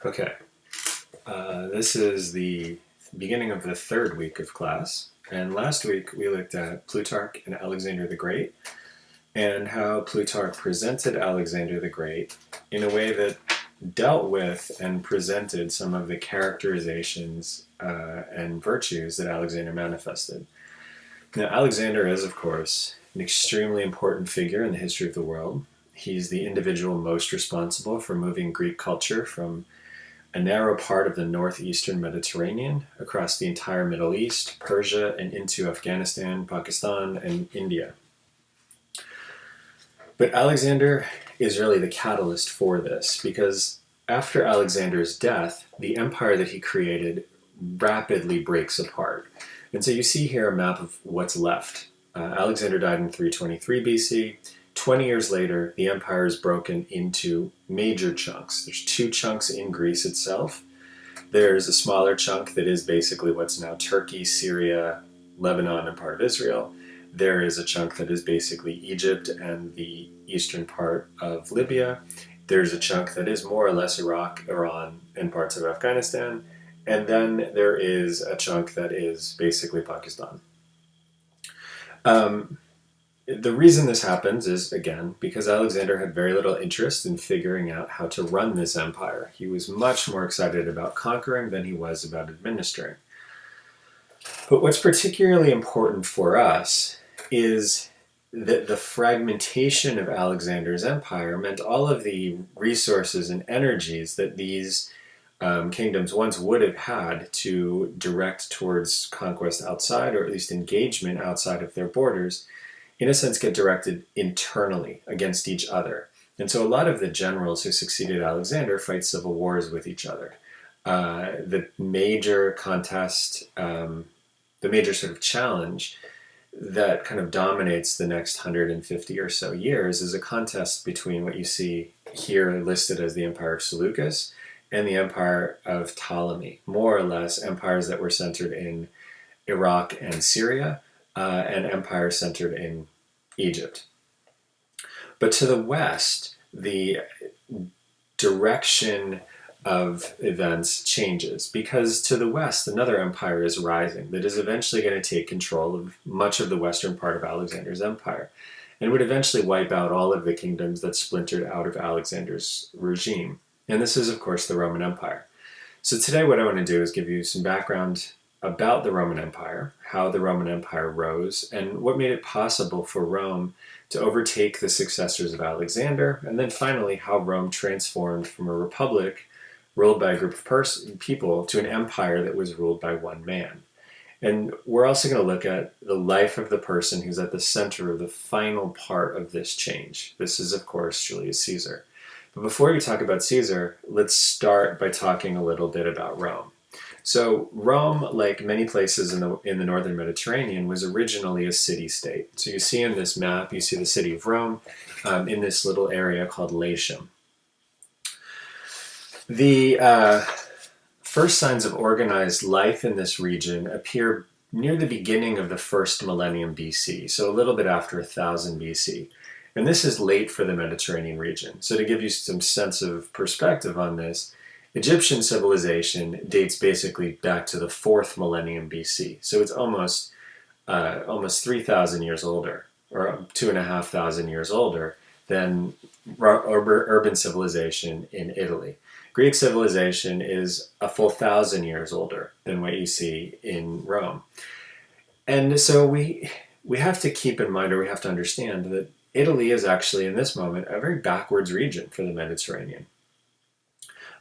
Okay, this is the beginning of the third week of class, and last week we looked at Plutarch and Alexander the Great, and how Plutarch presented Alexander the Great in a way that dealt with and presented some of the characterizations and virtues that Alexander manifested. Now, Alexander is, of course, an extremely important figure in the history of the world. He's the individual most responsible for moving Greek culture from a narrow part of the northeastern Mediterranean across the entire Middle East, Persia, and into Afghanistan, Pakistan, and India. But Alexander is really the catalyst for this, because after Alexander's death, the empire that he created rapidly breaks apart. And so you see here a map of what's left. Alexander died in 323 BC. 20 years later, the empire is broken into major chunks. There's two chunks in Greece itself. There's a smaller chunk that is basically what's now Turkey, Syria, Lebanon, and part of Israel. There is a chunk that is basically Egypt and the eastern part of Libya. There's a chunk that is more or less Iraq, Iran, and parts of Afghanistan. And then there is a chunk that is basically Pakistan. The reason this happens is, again, because Alexander had very little interest in figuring out how to run this empire. He was much more excited about conquering than he was about administering. But what's particularly important for us is that the fragmentation of Alexander's empire meant all of the resources and energies that these kingdoms once would have had to direct towards conquest outside, or at least engagement outside of their borders, in a sense get directed internally against each other. And so a lot of the generals who succeeded Alexander fight civil wars with each other. The major contest, the major sort of challenge that kind of dominates the next 150 or so years is a contest between what you see here listed as the Empire of Seleucus and the Empire of Ptolemy, more or less empires that were centered in Iraq and Syria, and empires centered in Egypt. But to the west, the direction of events changes, because to the west, another empire is rising that is eventually going to take control of much of the western part of Alexander's empire, and would eventually wipe out all of the kingdoms that splintered out of Alexander's regime. And this is, of course, the Roman Empire. So today what I want to do is give you some background about the Roman Empire, how the Roman Empire rose, and what made it possible for Rome to overtake the successors of Alexander, and then finally how Rome transformed from a republic ruled by a group of people to an empire that was ruled by one man. And we're also going to look at the life of the person who's at the center of the final part of this change. This is, of course, Julius Caesar. But before we talk about Caesar, let's start by talking a little bit about Rome. So Rome, like many places in the northern Mediterranean, was originally a city-state. So you see in this map, you see the city of Rome in this little area called Latium. The first signs of organized life in this region appear near the beginning of the first millennium BC, so a little bit after 1000 BC. And this is late for the Mediterranean region. So to give you some sense of perspective on this, Egyptian civilization dates basically back to the 4th millennium BC. So it's almost 3,000 years older, or 2,500 years older than urban civilization in Italy. Greek civilization is a full 1,000 years older than what you see in Rome. And so we have to keep in mind, or we have to understand, that Italy is actually, in this moment, a very backwards region for the Mediterranean.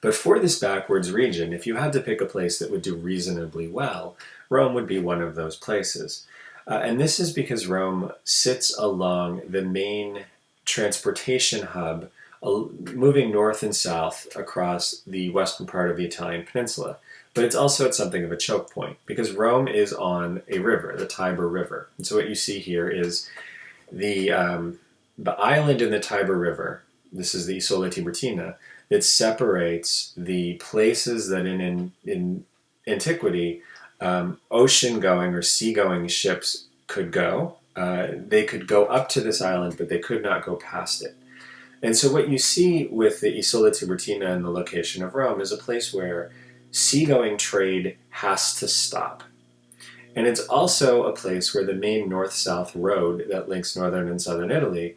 But for this backwards region, if you had to pick a place that would do reasonably well, Rome would be one of those places. And this is because Rome sits along the main transportation hub, moving north and south across the western part of the Italian peninsula. But it's also at something of a choke point, because Rome is on a river, the Tiber River. And so what you see here is the island in the Tiber River. This is the Isola Tiburtina. It separates the places that in antiquity ocean-going or sea-going ships could go. They could go up to this island, but they could not go past it. And so what you see with the Isola Tiburtina and the location of Rome is a place where seagoing trade has to stop. And it's also a place where the main north-south road that links northern and southern Italy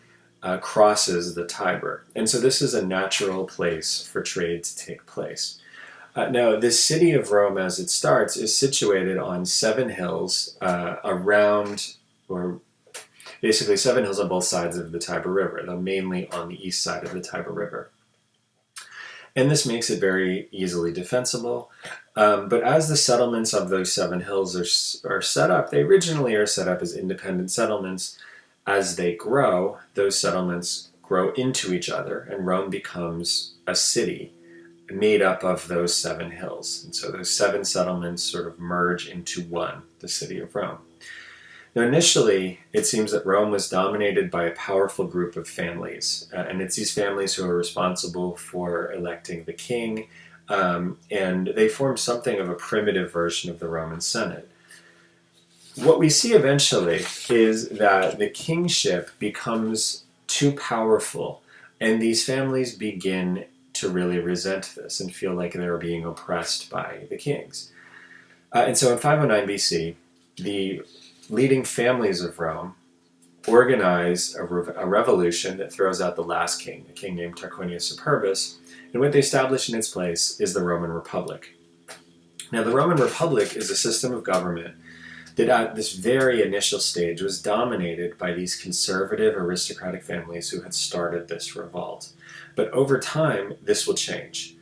crosses the Tiber. And so this is a natural place for trade to take place. Now, the city of Rome, as it starts, is situated on 7 hills around, or basically 7 hills on both sides of the Tiber River, though mainly on the east side of the Tiber River. And this makes it very easily defensible. But as the settlements of those 7 hills are set up, they originally are set up as independent settlements. As they grow, those settlements grow into each other, and Rome becomes a city made up of those 7 hills. And so those 7 settlements sort of merge into one, the city of Rome. Now, initially, it seems that Rome was dominated by a powerful group of families, and it's these families who are responsible for electing the king, and they form something of a primitive version of the Roman Senate. What we see eventually is that the kingship becomes too powerful, and these families begin to really resent this and feel like they're being oppressed by the kings. And so in 509 BC, the leading families of Rome organize a revolution that throws out the last king, a king named Tarquinius Superbus, and what they establish in its place is the Roman Republic. Now, the Roman Republic is a system of government that at this very initial stage was dominated by these conservative aristocratic families who had started this revolt. But over time, this will change.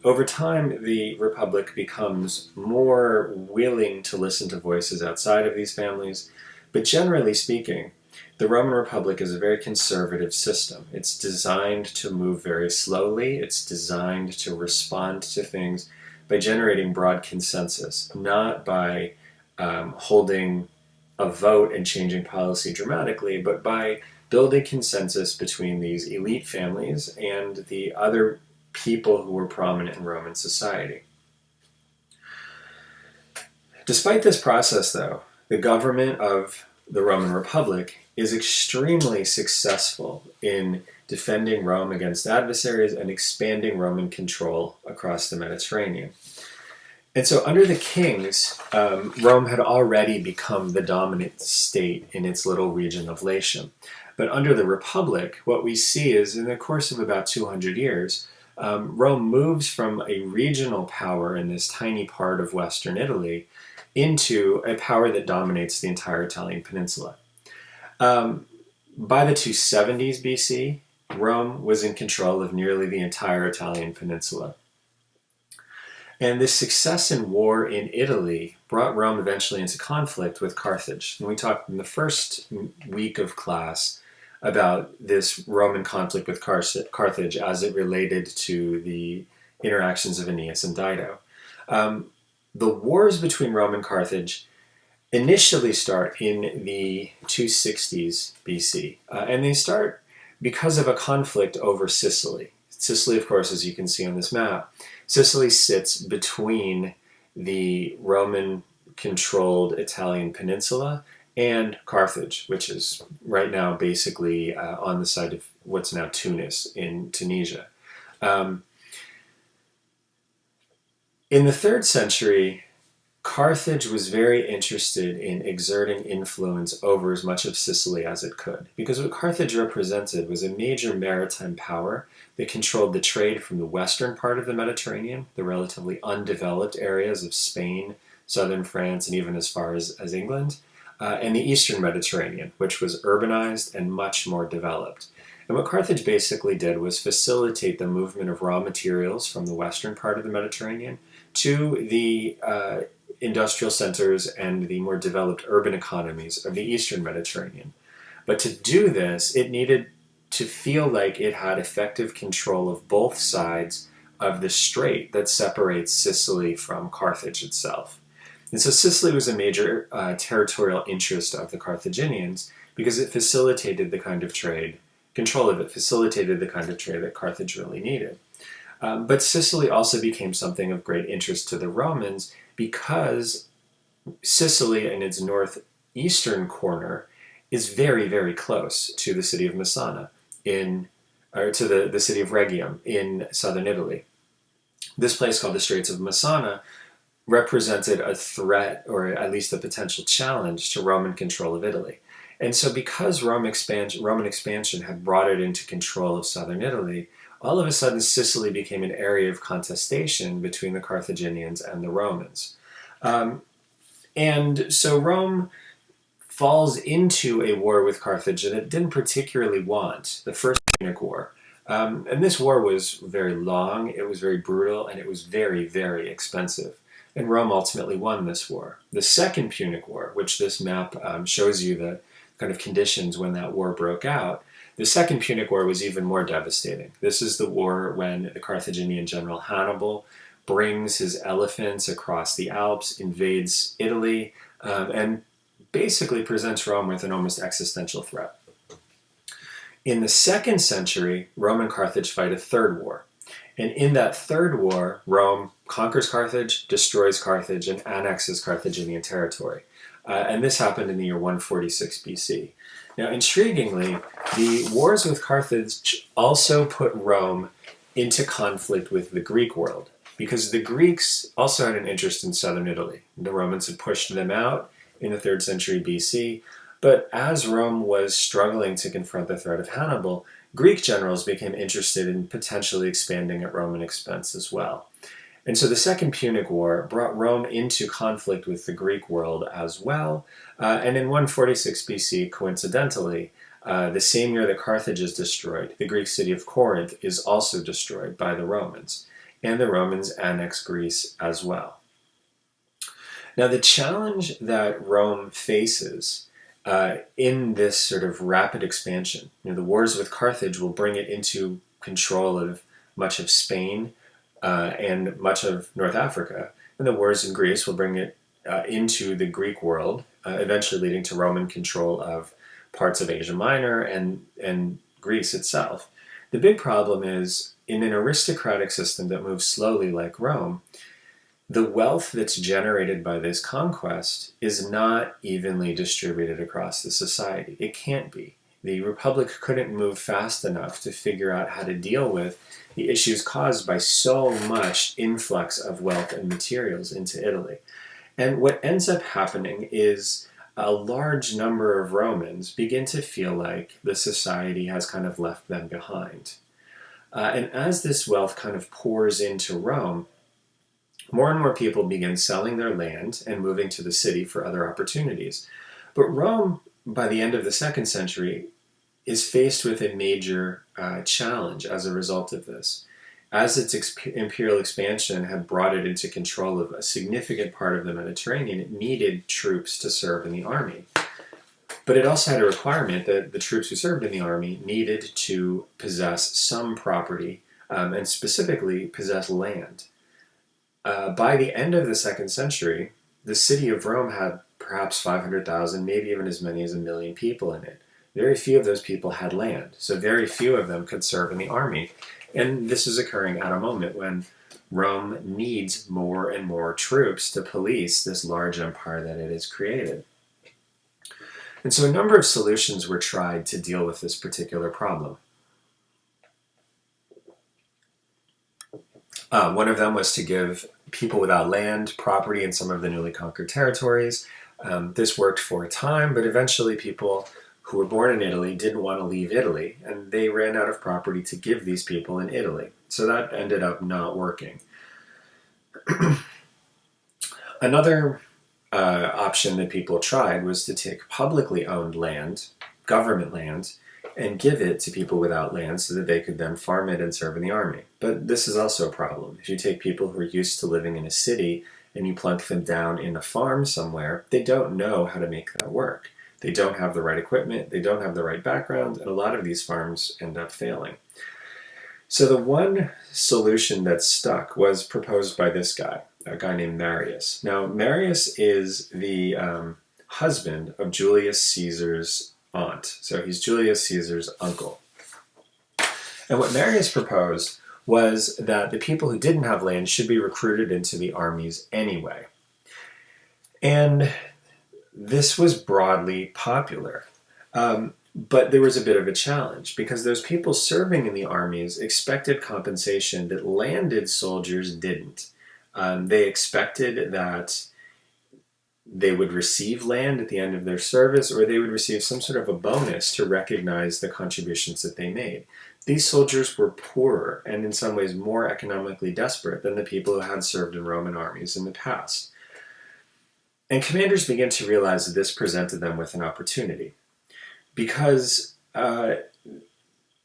Over time, the Republic becomes more willing to listen to voices outside of these families, but generally speaking, the Roman Republic is a very conservative system. It's designed to move very slowly. It's designed to respond to things by generating broad consensus, not by holding a vote and changing policy dramatically, but by building consensus between these elite families and the other people who were prominent in Roman society. Despite this process, though, the government of the Roman Republic is extremely successful in defending Rome against adversaries and expanding Roman control across the Mediterranean. And so under the kings, Rome had already become the dominant state in its little region of Latium. But under the Republic, what we see is in the course of about 200 years, Rome moves from a regional power in this tiny part of Western Italy into a power that dominates the entire Italian peninsula. By the 270s BC, Rome was in control of nearly the entire Italian peninsula. And this success in war in Italy brought Rome eventually into conflict with Carthage. And we talked in the first week of class about this Roman conflict with Carthage as it related to the interactions of Aeneas and Dido. The wars between Rome and Carthage initially start in the 260s BC, and they start because of a conflict over Sicily. Sicily, of course, as you can see on this map, Sicily sits between the Roman-controlled Italian peninsula and Carthage, which is right now basically on the side of what's now Tunis in Tunisia. In the 3rd century, Carthage was very interested in exerting influence over as much of Sicily as it could, because what Carthage represented was a major maritime power that controlled the trade from the western part of the Mediterranean, the relatively undeveloped areas of Spain, southern France, and even as far as England, and the eastern Mediterranean, which was urbanized and much more developed. And what Carthage basically did was facilitate the movement of raw materials from the western part of the Mediterranean to the industrial centers and the more developed urban economies of the eastern Mediterranean. But to do this, it needed to feel like it had effective control of both sides of the strait that separates Sicily from Carthage itself. And so Sicily was a major territorial interest of the Carthaginians because it facilitated the kind of trade, control of it facilitated the kind of trade that Carthage really needed. But Sicily also became something of great interest to the Romans because Sicily in its northeastern corner is very, very close to the city of Messana in or to the city of Rhegium in southern Italy. This place, called the Straits of Messana, represented a threat, or at least a potential challenge, to Roman control of Italy. And so because Roman expansion had brought it into control of southern Italy, all of a sudden Sicily became an area of contestation between the Carthaginians and the Romans. And so Rome falls into a war with Carthage that it didn't particularly want, the First Punic War. And this war was very long, it was very brutal, and it was very, very expensive. And Rome ultimately won this war. The Second Punic War, which this map shows you the kind of conditions when that war broke out, the Second Punic War was even more devastating. This is the war when the Carthaginian general Hannibal brings his elephants across the Alps, invades Italy, and basically presents Rome with an almost existential threat. In the 2nd century, Rome and Carthage fight a third war. And in that third war, Rome conquers Carthage, destroys Carthage, and annexes Carthaginian territory. And this happened in the year 146 BC. Now, intriguingly, the wars with Carthage also put Rome into conflict with the Greek world, because the Greeks also had an interest in southern Italy. The Romans had pushed them out in the 3rd century BC, but as Rome was struggling to confront the threat of Hannibal, Greek generals became interested in potentially expanding at Roman expense as well. And so the Second Punic War brought Rome into conflict with the Greek world as well. And in 146 BC, coincidentally, the same year that Carthage is destroyed, the Greek city of Corinth is also destroyed by the Romans. And the Romans annex Greece as well. Now, the challenge that Rome faces in this sort of rapid expansion, the wars with Carthage will bring it into control of much of Spain, and much of North Africa, and the wars in Greece will bring it into the Greek world, eventually leading to Roman control of parts of Asia Minor and Greece itself. The big problem is, in an aristocratic system that moves slowly like Rome, the wealth that's generated by this conquest is not evenly distributed across the society. It can't be. The Republic couldn't move fast enough to figure out how to deal with the issues caused by so much influx of wealth and materials into Italy. And what ends up happening is a large number of Romans begin to feel like the society has kind of left them behind. And as this wealth kind of pours into Rome, more and more people begin selling their land and moving to the city for other opportunities. But Rome, by the end of the 2nd century, is faced with a major challenge as a result of this. As its imperial expansion had brought it into control of a significant part of the Mediterranean, it needed troops to serve in the army. But it also had a requirement that the troops who served in the army needed to possess some property, and specifically possess land. By the end of the 2nd century, the city of Rome had perhaps 500,000, maybe even as many as 1 million people in it. Very few of those people had land, so very few of them could serve in the army. And this is occurring at a moment when Rome needs more and more troops to police this large empire that it has created. And so a number of solutions were tried to deal with this particular problem. One of them was to give people without land property in some of the newly conquered territories. This worked for a time, but eventually people who were born in Italy didn't want to leave Italy, and they ran out of property to give these people in Italy. So that ended up not working. Another option that people tried was to take publicly owned land, government land, and give it to people without land so that they could then farm it and serve in the army. But this is also a problem. If you take people who are used to living in a city and you plunk them down in a farm somewhere, they don't know how to make that work. They don't have the right equipment, they don't have the right background, and a lot of these farms end up failing. So the one solution that stuck was proposed by this guy, a guy named Marius. Now, Marius is the husband of Julius Caesar's aunt. So he's Julius Caesar's uncle. And what Marius proposed was that the people who didn't have land should be recruited into the armies anyway. And this was broadly popular. But there was a bit of a challenge because those people serving in the armies expected compensation that landed soldiers didn't. They expected that they would receive land at the end of their service, or they would receive some sort of a bonus to recognize the contributions that they made. These soldiers were poorer and in some ways more economically desperate than the people who had served in Roman armies in the past. And commanders began to realize that this presented them with an opportunity because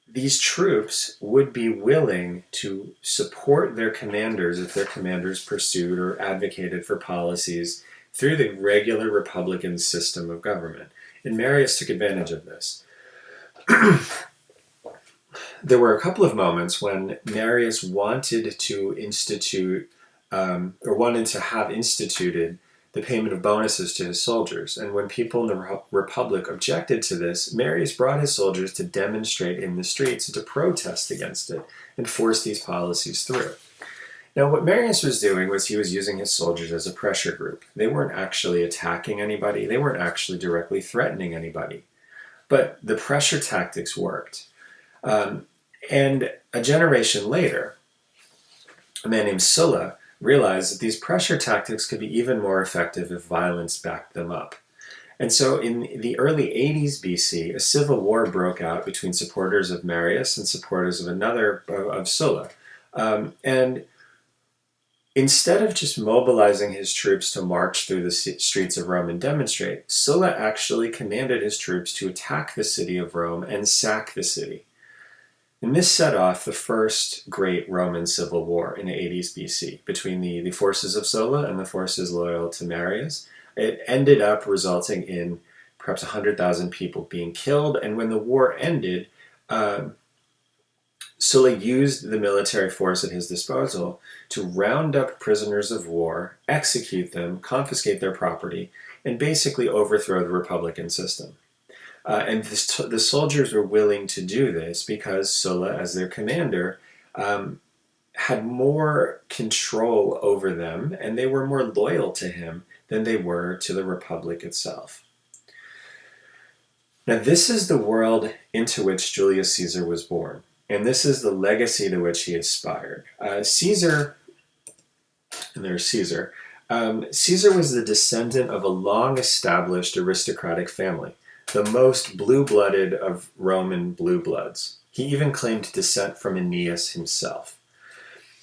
these troops would be willing to support their commanders if their commanders pursued or advocated for policies through the regular republican system of government. And Marius took advantage of this. There were a couple of moments when Marius wanted to institute, or wanted to have instituted, the payment of bonuses to his soldiers. And when people in the Republic objected to this, Marius brought his soldiers to demonstrate in the streets and to protest against it and force these policies through. Now, what Marius was doing was he was using his soldiers as a pressure group. They weren't actually attacking anybody. They weren't actually directly threatening anybody. But the pressure tactics worked. And a generation later, a man named Sulla realized that these pressure tactics could be even more effective if violence backed them up. And so in the early 80s BC, a civil war broke out between supporters of Marius and supporters of Sulla. And instead of just mobilizing his troops to march through the streets of Rome and demonstrate, Sulla actually commanded his troops to attack the city of Rome and sack the city. And this set off the first great Roman civil war in the 80s BC between the forces of Sulla and the forces loyal to Marius. It ended up resulting in perhaps 100,000 people being killed. And when the war ended, Sulla used the military force at his disposal to round up prisoners of war, execute them, confiscate their property, and basically overthrow the republican system. And the soldiers were willing to do this because Sulla, as their commander, had more control over them, and they were more loyal to him than they were to the republic itself. Now, this is the world into which Julius Caesar was born, and this is the legacy to which he aspired. Caesar Caesar was the descendant of a long-established aristocratic family, the most blue-blooded of Roman blue bloods. He even claimed descent from Aeneas himself.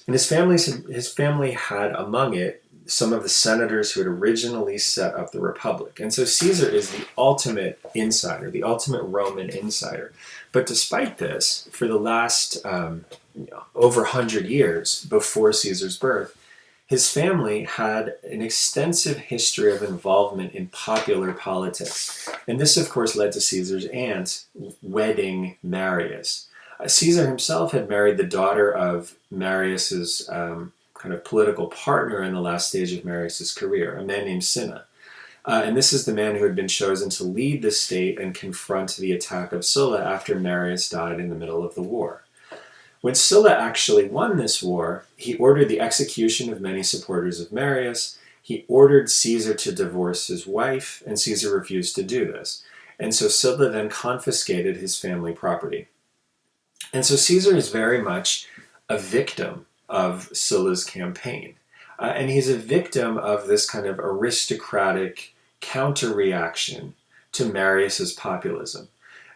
And his family had among it some of the senators who had originally set up the Republic. And so Caesar is the ultimate insider, the ultimate Roman insider. But despite this, for the last over 100 years before Caesar's birth, his family had an extensive history of involvement in popular politics. And this, of course, led to Caesar's aunt wedding Marius. Caesar himself had married the daughter of Marius's kind of political partner in the last stage of Marius's career, a man named Cinna. And this is the man who had been chosen to lead the state and confront the attack of Sulla after Marius died in the middle of the war. When Sulla actually won this war, he ordered the execution of many supporters of Marius. He ordered Caesar to divorce his wife, and Caesar refused to do this. And so Sulla then confiscated his family property. And so Caesar is very much a victim of Sulla's campaign. And he's a victim of this kind of aristocratic counter-reaction to Marius's populism.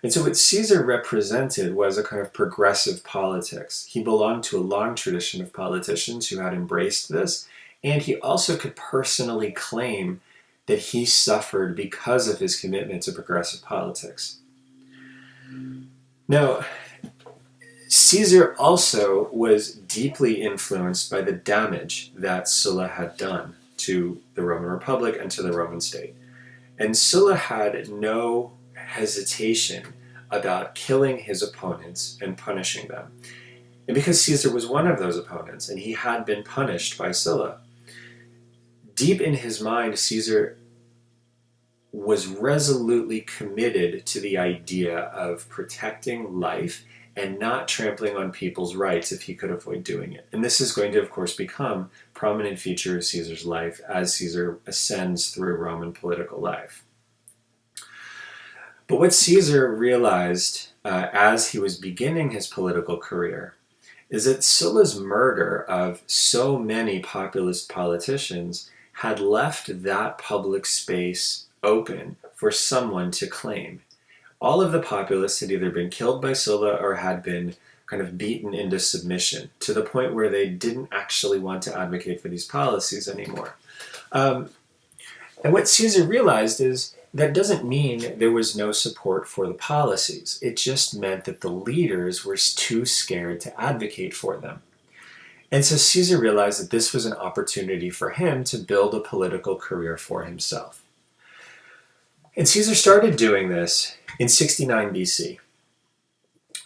And so what Caesar represented was a kind of progressive politics. He belonged to a long tradition of politicians who had embraced this, and he also could personally claim that he suffered because of his commitment to progressive politics. Now, Caesar also was deeply influenced by the damage that Sulla had done to the Roman Republic and to the Roman state. And Sulla had no hesitation about killing his opponents and punishing them. And because Caesar was one of those opponents, and he had been punished by Sulla, deep in his mind, Caesar was resolutely committed to the idea of protecting life and not trampling on people's rights if he could avoid doing it. And this is going to, of course, become a prominent feature of Caesar's life as Caesar ascends through Roman political life. But what Caesar realized as he was beginning his political career is that Sulla's murder of so many populist politicians had left that public space open for someone to claim. All of the populists had either been killed by Sulla or had been kind of beaten into submission to the point where they didn't actually want to advocate for these policies anymore. And what Caesar realized is that doesn't mean there was no support for the policies. It just meant that the leaders were too scared to advocate for them. And so Caesar realized that this was an opportunity for him to build a political career for himself. And Caesar started doing this in 69 BC.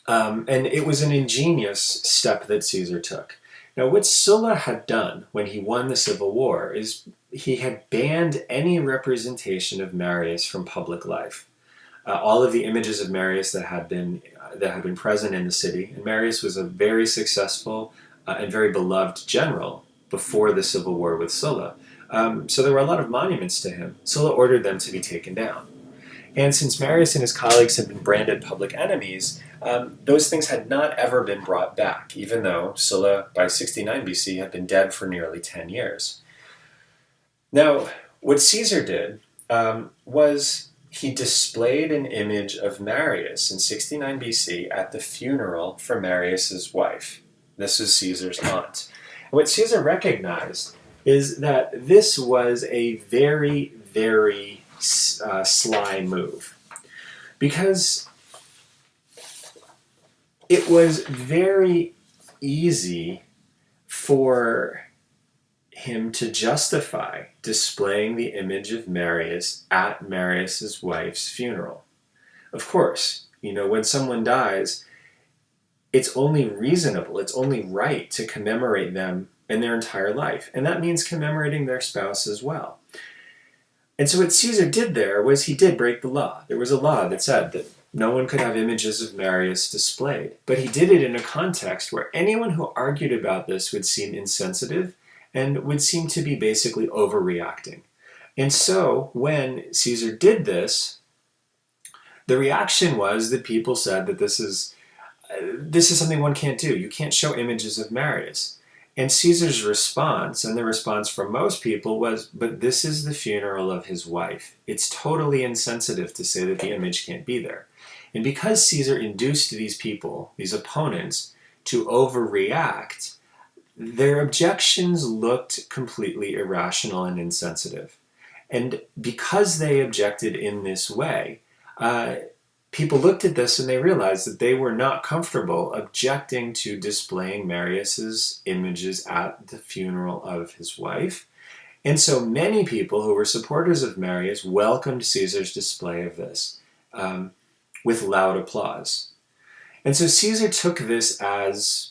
And it was an ingenious step that Caesar took. Now, what Sulla had done when he won the civil war is he had banned any representation of Marius from public life. All of the images of Marius that had been present in the city, and Marius was a very successful and very beloved general before the civil war with Sulla. So there were a lot of monuments to him. Sulla ordered them to be taken down. And since Marius and his colleagues had been branded public enemies, those things had not ever been brought back, even though Sulla, by 69 BC, had been dead for nearly 10 years. Now, what Caesar did was he displayed an image of Marius in 69 BC at the funeral for Marius's wife. This was Caesar's aunt. And what Caesar recognized is that this was a very, very sly move, because it was very easy for him to justify displaying the image of Marius at Marius's wife's funeral. Of course, when someone dies, it's only reasonable, it's only right to commemorate them in their entire life, and that means commemorating their spouse as well. And so what Caesar did there was he did break the law. There was a law that said that no one could have images of Marius displayed. But he did it in a context where anyone who argued about this would seem insensitive and would seem to be basically overreacting. And so when Caesar did this, the reaction was that people said that this is something one can't do. You can't show images of Marius. And Caesar's response, and the response from most people, was, but this is the funeral of his wife. It's totally insensitive to say that the image can't be there. And because Caesar induced these people, these opponents, to overreact, their objections looked completely irrational and insensitive. And because they objected in this way, people looked at this and they realized that they were not comfortable objecting to displaying Marius's images at the funeral of his wife. And so many people who were supporters of Marius welcomed Caesar's display of this with loud applause. And so Caesar took this as,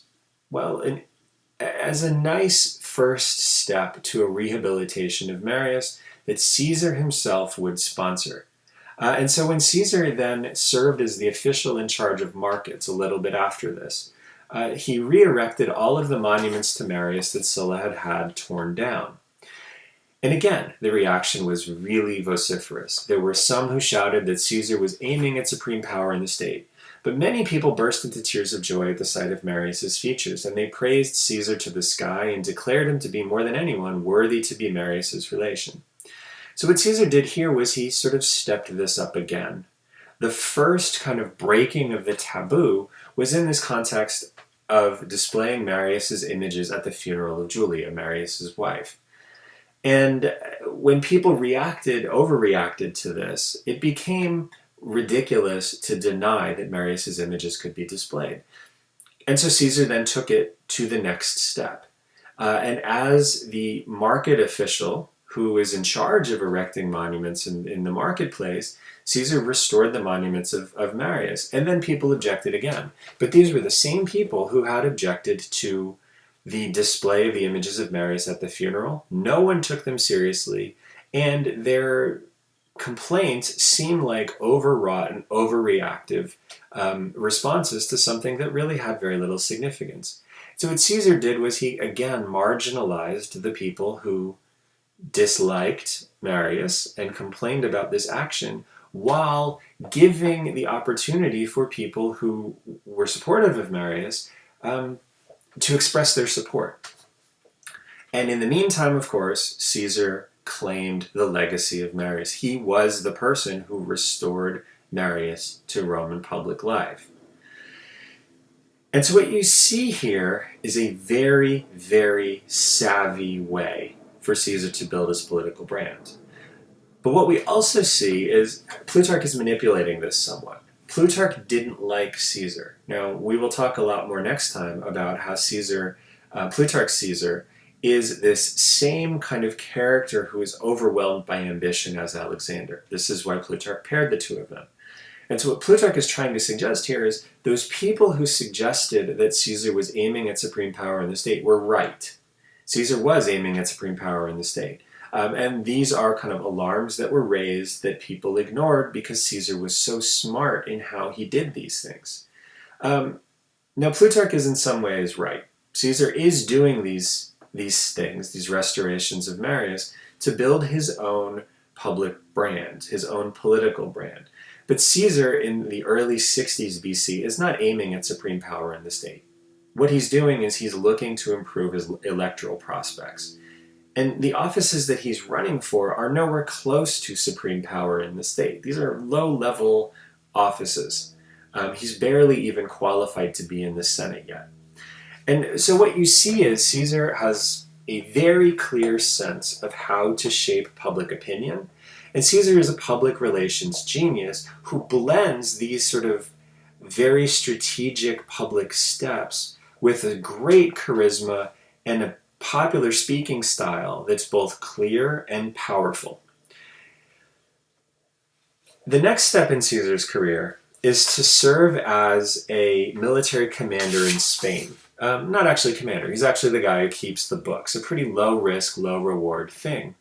as a nice first step to a rehabilitation of Marius that Caesar himself would sponsor. And so when Caesar then served as the official in charge of markets a little bit after this, he re-erected all of the monuments to Marius that Sulla had had torn down. And again, the reaction was really vociferous. There were some who shouted that Caesar was aiming at supreme power in the state, but many people burst into tears of joy at the sight of Marius's features, and they praised Caesar to the sky and declared him to be more than anyone worthy to be Marius's relation. So what Caesar did here was he sort of stepped this up again. The first kind of breaking of the taboo was in this context of displaying Marius's images at the funeral of Julia, Marius's wife. And when people overreacted to this, it became ridiculous to deny that Marius's images could be displayed. And so Caesar then took it to the next step. And as the market official who is in charge of erecting monuments in the marketplace, Caesar restored the monuments of Marius. And then people objected again. But these were the same people who had objected to the display of the images of Marius at the funeral. No one took them seriously, and their complaints seemed like overwrought and overreactive responses to something that really had very little significance. So what Caesar did was he again marginalized the people who disliked Marius and complained about this action while giving the opportunity for people who were supportive of Marius to express their support. And in the meantime, of course, Caesar claimed the legacy of Marius. He was the person who restored Marius to Roman public life. And so what you see here is a very, very savvy way for Caesar to build his political brand. But what we also see is Plutarch is manipulating this somewhat. Plutarch didn't like Caesar. Now, we will talk a lot more next time about how Plutarch's Caesar is this same kind of character who is overwhelmed by ambition as Alexander. This is why Plutarch paired the two of them. And so what Plutarch is trying to suggest here is those people who suggested that Caesar was aiming at supreme power in the state were right. Caesar was aiming at supreme power in the state. And these are kind of alarms that were raised that people ignored because Caesar was so smart in how he did these things. Now, Plutarch is in some ways right. Caesar is doing these things, these restorations of Marius, to build his own public brand, his own political brand. But Caesar in the early 60s BC is not aiming at supreme power in the state. What he's doing is he's looking to improve his electoral prospects. And the offices that he's running for are nowhere close to supreme power in the state. These are low-level offices. He's barely even qualified to be in the Senate yet. And so what you see is Caesar has a very clear sense of how to shape public opinion. And Caesar is a public relations genius who blends these sort of very strategic public steps with a great charisma and a popular speaking style that's both clear and powerful. The next step in Caesar's career is to serve as a military commander in Spain. Not actually commander, he's actually the guy who keeps the books. A pretty low risk, low reward thing.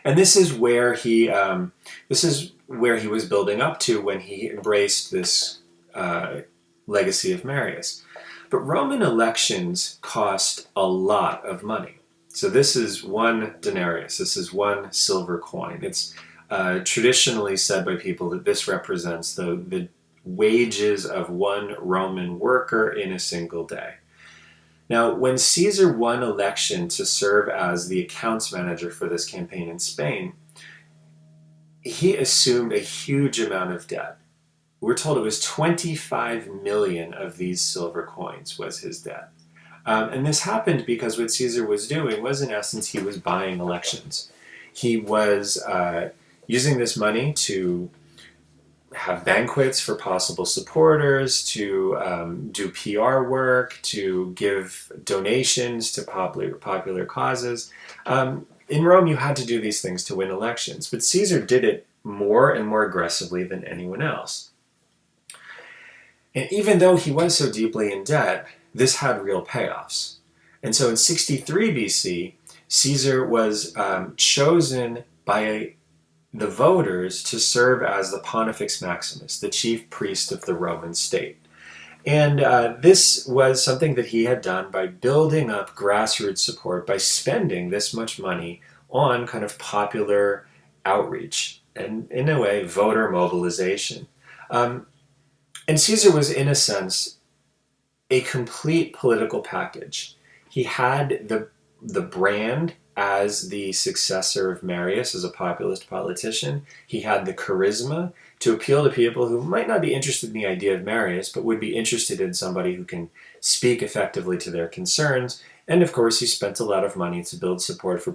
And this is where he was building up to when he embraced this legacy of Marius. But Roman elections cost a lot of money. So this is 1 denarius, this is 1 silver coin. It's traditionally said by people that this represents the wages of 1 Roman worker in a single day. Now, when Caesar won election to serve as the accounts manager for this campaign in Spain, he assumed a huge amount of debt. We're told it was 25 million of these silver coins was his debt. And this happened because what Caesar was doing was, in essence, he was buying elections. He was using this money to have banquets for possible supporters, to do PR work, to give donations to popular causes. In Rome, you had to do these things to win elections, but Caesar did it more and more aggressively than anyone else. And even though he was so deeply in debt, this had real payoffs. And so in 63 BC, Caesar was chosen by the voters to serve as the Pontifex Maximus, the chief priest of the Roman state. And this was something that he had done by building up grassroots support, by spending this much money on kind of popular outreach and, in a way, voter mobilization. And Caesar was, in a sense, a complete political package. He had the brand as the successor of Marius as a populist politician. He had the charisma to appeal to people who might not be interested in the idea of Marius, but would be interested in somebody who can speak effectively to their concerns. And of course, he spent a lot of money to build support for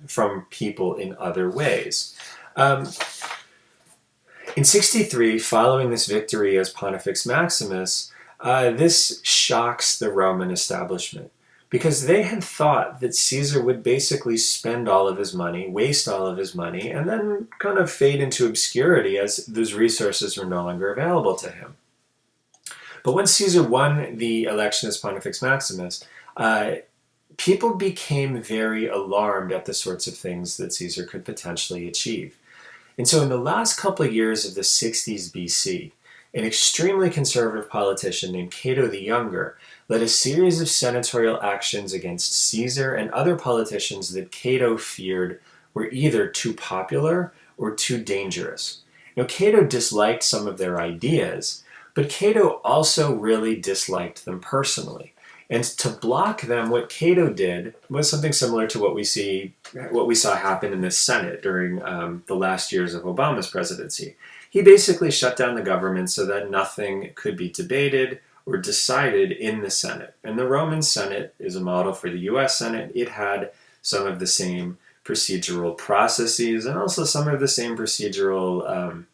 from people in other ways. In 63, following this victory as Pontifex Maximus, this shocks the Roman establishment, because they had thought that Caesar would basically spend all of his money, waste all of his money, and then kind of fade into obscurity as those resources were no longer available to him. But when Caesar won the election as Pontifex Maximus, people became very alarmed at the sorts of things that Caesar could potentially achieve. And so in the last couple of years of the 60s BC, an extremely conservative politician named Cato the Younger led a series of senatorial actions against Caesar and other politicians that Cato feared were either too popular or too dangerous. Cato disliked some of their ideas, but Cato also really disliked them personally. And to block them, what Cato did was something similar to what we saw happen in the Senate during the last years of Obama's presidency. He basically shut down the government so that nothing could be debated or decided in the Senate. And the Roman Senate is a model for the US Senate. It had some of the same procedural processes and also some of the same procedural,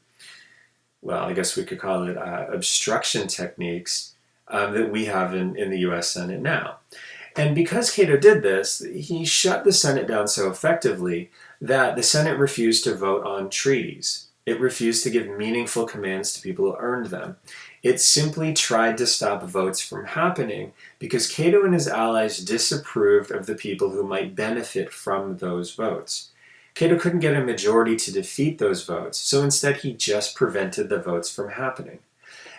I guess we could call it obstruction techniques that we have in the US Senate now. And because Cato did this, he shut the Senate down so effectively that the Senate refused to vote on treaties. It refused to give meaningful commands to people who earned them. It simply tried to stop votes from happening because Cato and his allies disapproved of the people who might benefit from those votes. Cato couldn't get a majority to defeat those votes, so instead he just prevented the votes from happening.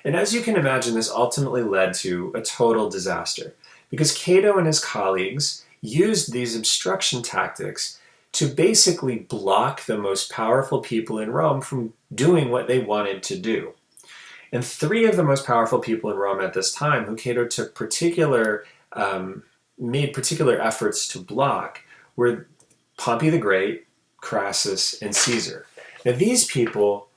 And as you can imagine, this ultimately led to a total disaster because Cato and his colleagues used these obstruction tactics to basically block the most powerful people in Rome from doing what they wanted to do. And three of the most powerful people in Rome at this time, who Cato took made particular efforts to block, were Pompey the Great, Crassus, and Caesar. Now these people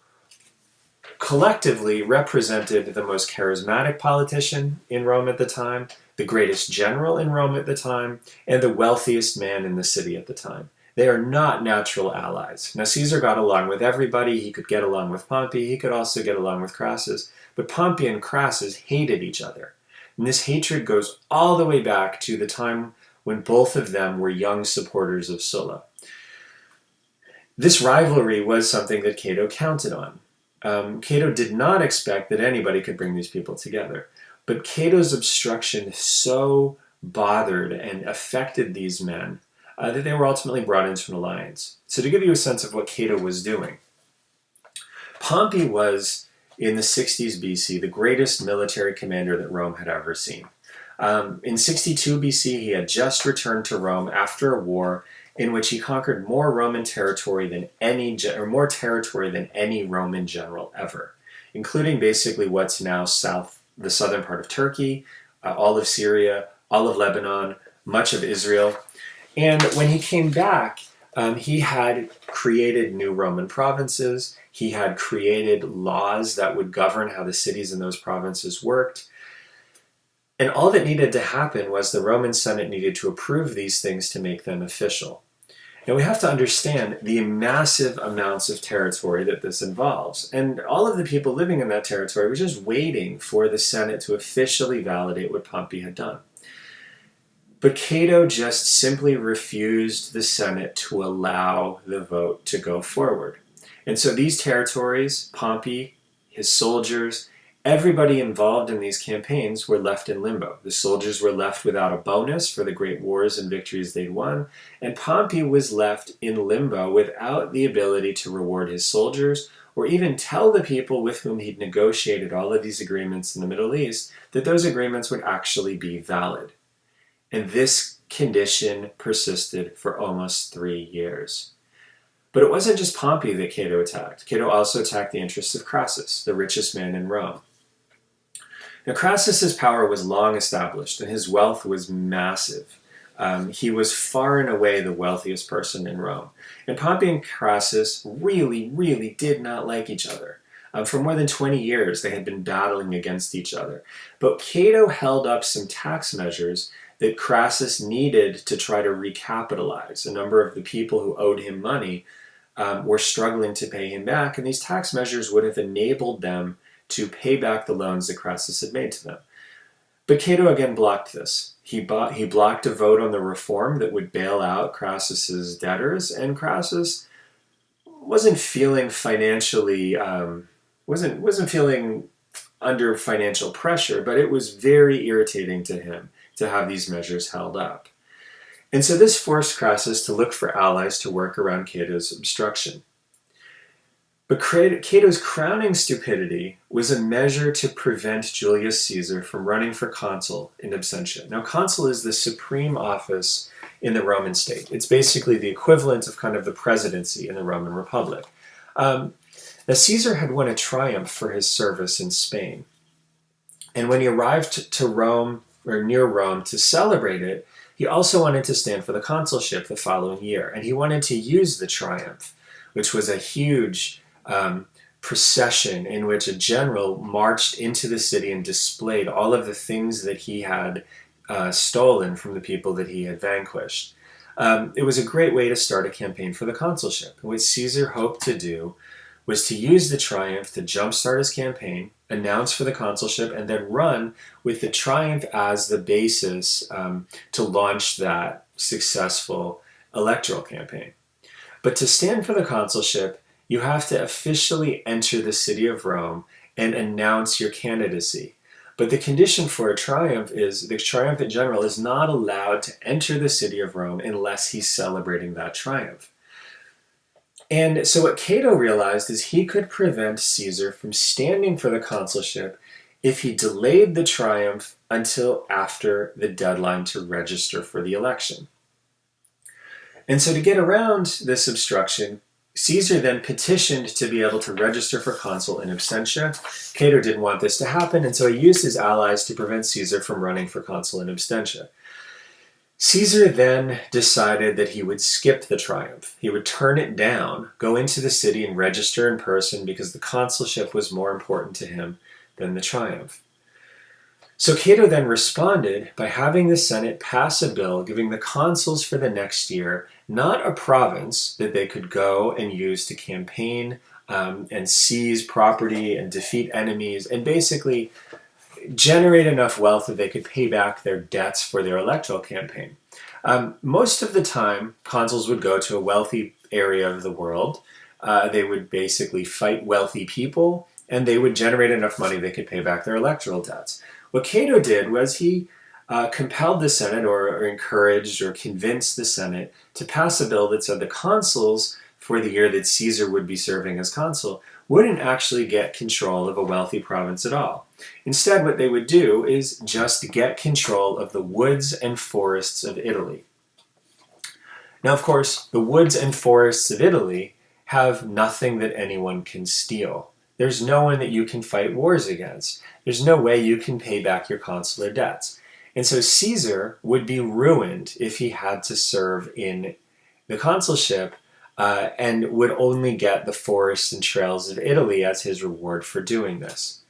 collectively represented the most charismatic politician in Rome at the time, the greatest general in Rome at the time, and the wealthiest man in the city at the time. They are not natural allies. Now, Caesar got along with everybody. He could get along with Pompey. He could also get along with Crassus. But Pompey and Crassus hated each other. And this hatred goes all the way back to the time when both of them were young supporters of Sulla. This rivalry was something that Cato counted on. Cato did not expect that anybody could bring these people together. But Cato's obstruction so bothered and affected these men that they were ultimately brought into an alliance. So to give you a sense of what Cato was doing, Pompey was, in the 60s BC, the greatest military commander that Rome had ever seen. In 62 BC, he had just returned to Rome after a war in which he conquered more Roman territory than more territory than any Roman general ever, including basically what's now the southern part of Turkey, all of Syria, all of Lebanon, much of Israel. And when he came back, he had created new Roman provinces. He had created laws that would govern how the cities in those provinces worked. And all that needed to happen was the Roman Senate needed to approve these things to make them official. Now we have to understand the massive amounts of territory that this involves. And all of the people living in that territory were just waiting for the Senate to officially validate what Pompey had done. But Cato just simply refused the Senate to allow the vote to go forward. And so these territories, Pompey, his soldiers, everybody involved in these campaigns were left in limbo. The soldiers were left without a bonus for the great wars and victories they'd won, and Pompey was left in limbo without the ability to reward his soldiers or even tell the people with whom he'd negotiated all of these agreements in the Middle East that those agreements would actually be valid. And this condition persisted for almost 3 years. But it wasn't just Pompey that Cato attacked. Cato also attacked the interests of Crassus, the richest man in Rome. Now, Crassus's power was long established, and his wealth was massive. He was far and away the wealthiest person in Rome. And Pompey and Crassus really, really did not like each other. For more than 20 years, they had been battling against each other. But Cato held up some tax measures that Crassus needed to try to recapitalize. A number of the people who owed him money were struggling to pay him back, and these tax measures would have enabled them to pay back the loans that Crassus had made to them. But Cato again blocked this. He blocked a vote on the reform that would bail out Crassus's debtors, and Crassus wasn't feeling wasn't feeling under financial pressure, but it was very irritating to him to have these measures held up. And so this forced Crassus to look for allies to work around Cato's obstruction. But Cato's crowning stupidity was a measure to prevent Julius Caesar from running for consul in absentia. Now, consul is the supreme office in the Roman state. It's basically the equivalent of kind of the presidency in the Roman Republic. Now, Caesar had won a triumph for his service in Spain. And when he arrived to Rome, or near Rome, to celebrate it, he also wanted to stand for the consulship the following year. And he wanted to use the triumph, which was a huge procession in which a general marched into the city and displayed all of the things that he had stolen from the people that he had vanquished. It was a great way to start a campaign for the consulship. What Caesar hoped to do was to use the triumph to jumpstart his campaign, announce for the consulship, and then run with the triumph as the basis to launch that successful electoral campaign. But to stand for the consulship, you have to officially enter the city of Rome and announce your candidacy. But the condition for a triumph is the triumphant general is not allowed to enter the city of Rome unless he's celebrating that triumph. And so what Cato realized is he could prevent Caesar from standing for the consulship if he delayed the triumph until after the deadline to register for the election. And so to get around this obstruction, Caesar then petitioned to be able to register for consul in absentia. Cato didn't want this to happen, and so he used his allies to prevent Caesar from running for consul in absentia. Caesar then decided that he would skip the triumph. He would turn it down, go into the city and register in person because the consulship was more important to him than the triumph. So Cato then responded by having the Senate pass a bill giving the consuls for the next year not a province that they could go and use to campaign and seize property and defeat enemies and basically generate enough wealth that they could pay back their debts for their electoral campaign. Most of the time, consuls would go to a wealthy area of the world. They would basically fight wealthy people, and they would generate enough money they could pay back their electoral debts. What Cato did was he compelled the Senate or encouraged or convinced the Senate to pass a bill that said the consuls for the year that Caesar would be serving as consul wouldn't actually get control of a wealthy province at all. Instead, what they would do is just get control of the woods and forests of Italy. Now, of course, the woods and forests of Italy have nothing that anyone can steal. There's no one that you can fight wars against. There's no way you can pay back your consular debts. And so Caesar would be ruined if he had to serve in the consulship and would only get the forests and trails of Italy as his reward for doing this.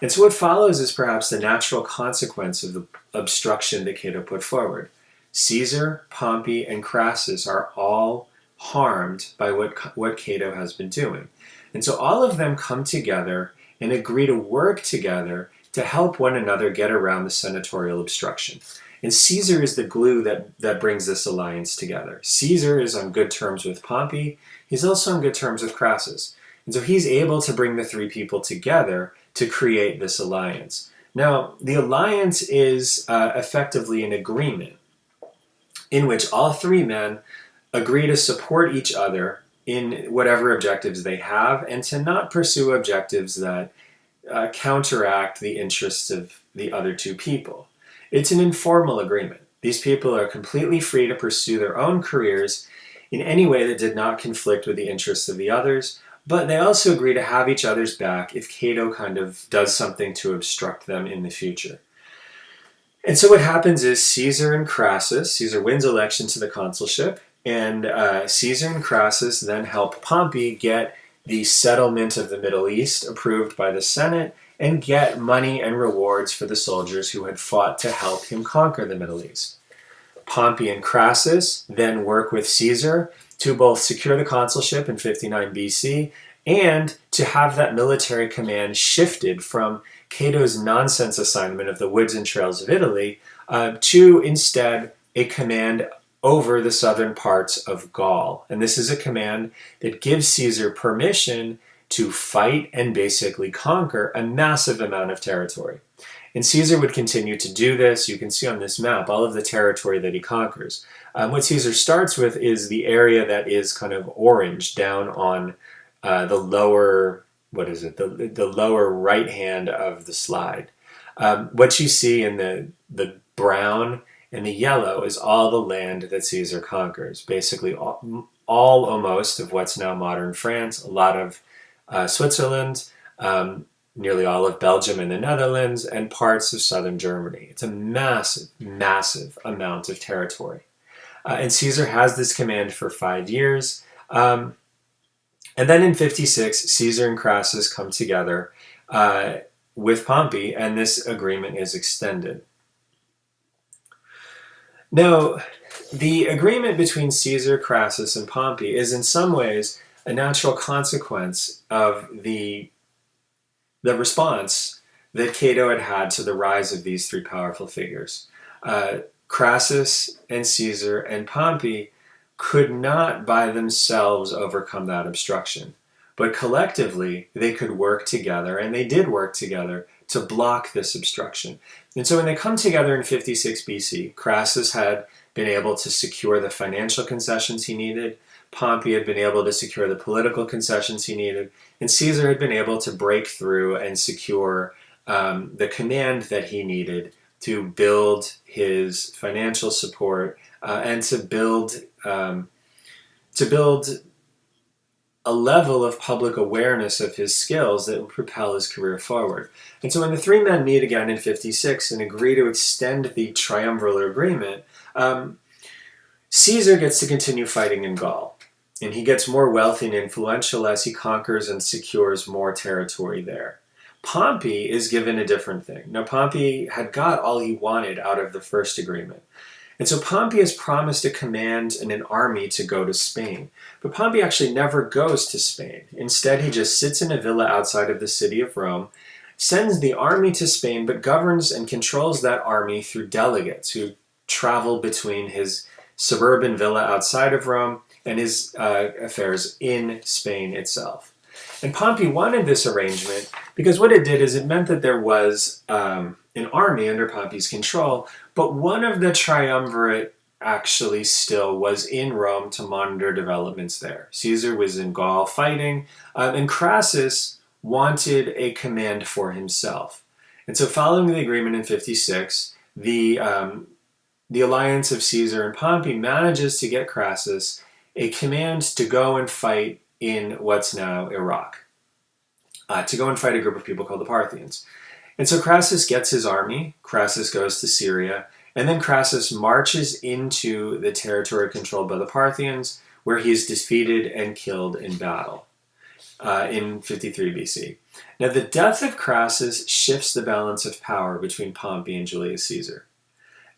And so what follows is perhaps the natural consequence of the obstruction that Cato put forward. Caesar, Pompey, and Crassus are all harmed by what Cato has been doing. And so all of them come together and agree to work together to help one another get around the senatorial obstruction. And Caesar is the glue that brings this alliance together. Caesar is on good terms with Pompey. He's also on good terms with Crassus. And so he's able to bring the three people together to create this alliance. Now, the alliance is effectively an agreement in which all three men agree to support each other in whatever objectives they have and to not pursue objectives that counteract the interests of the other two people. It's an informal agreement. These people are completely free to pursue their own careers in any way that did not conflict with the interests of the others, but they also agree to have each other's back if Cato kind of does something to obstruct them in the future. And so what happens is Caesar wins election to the consulship, and Caesar and Crassus then help Pompey get the settlement of the Middle East approved by the Senate and get money and rewards for the soldiers who had fought to help him conquer the Middle East. Pompey and Crassus then work with Caesar to both secure the consulship in 59 BC and to have that military command shifted from Cato's nonsense assignment of the woods and trails of Italy to instead a command over the southern parts of Gaul. And this is a command that gives Caesar permission to fight and basically conquer a massive amount of territory. And Caesar would continue to do this. You can see on this map all of the territory that he conquers. What Caesar starts with is the area that is kind of orange down on the lower, the lower right hand of the slide. What you see in the brown and the yellow is all the land that Caesar conquers. Basically all almost of what's now modern France, a lot of Switzerland, nearly all of Belgium and the Netherlands, and parts of southern Germany. It's a massive, massive amount of territory. And Caesar has this command for 5 years. And then in 56, Caesar and Crassus come together with Pompey, and this agreement is extended. Now, the agreement between Caesar, Crassus, and Pompey is in some ways a natural consequence of the response that Cato had had to the rise of these three powerful figures. Crassus and Caesar and Pompey could not by themselves overcome that obstruction, but collectively they could work together, and they did work together to block this obstruction. And so when they come together in 56 BC, Crassus had been able to secure the financial concessions he needed, Pompey had been able to secure the political concessions he needed, and Caesar had been able to break through and secure the command that he needed to build his financial support and to build a level of public awareness of his skills that would propel his career forward. And so when the three men meet again in 56 and agree to extend the triumviral agreement, Caesar gets to continue fighting in Gaul. And he gets more wealthy and influential as he conquers and secures more territory there. Pompey is given a different thing. Now, Pompey had got all he wanted out of the first agreement. And so Pompey is promised a command and an army to go to Spain. But Pompey actually never goes to Spain. Instead, he just sits in a villa outside of the city of Rome, sends the army to Spain, but governs and controls that army through delegates who travel between his suburban villa outside of Rome and his affairs in Spain itself. And Pompey wanted this arrangement because what it did is it meant that there was an army under Pompey's control, but one of the triumvirate actually still was in Rome to monitor developments there. Caesar was in Gaul fighting, and Crassus wanted a command for himself. And so following the agreement in 56, the alliance of Caesar and Pompey manages to get Crassus a command to go and fight in what's now Iraq, to go and fight a group of people called the Parthians. And so Crassus gets his army, Crassus goes to Syria, and then Crassus marches into the territory controlled by the Parthians, where he is defeated and killed in battle in 53 BC. Now, the death of Crassus shifts the balance of power between Pompey and Julius Caesar.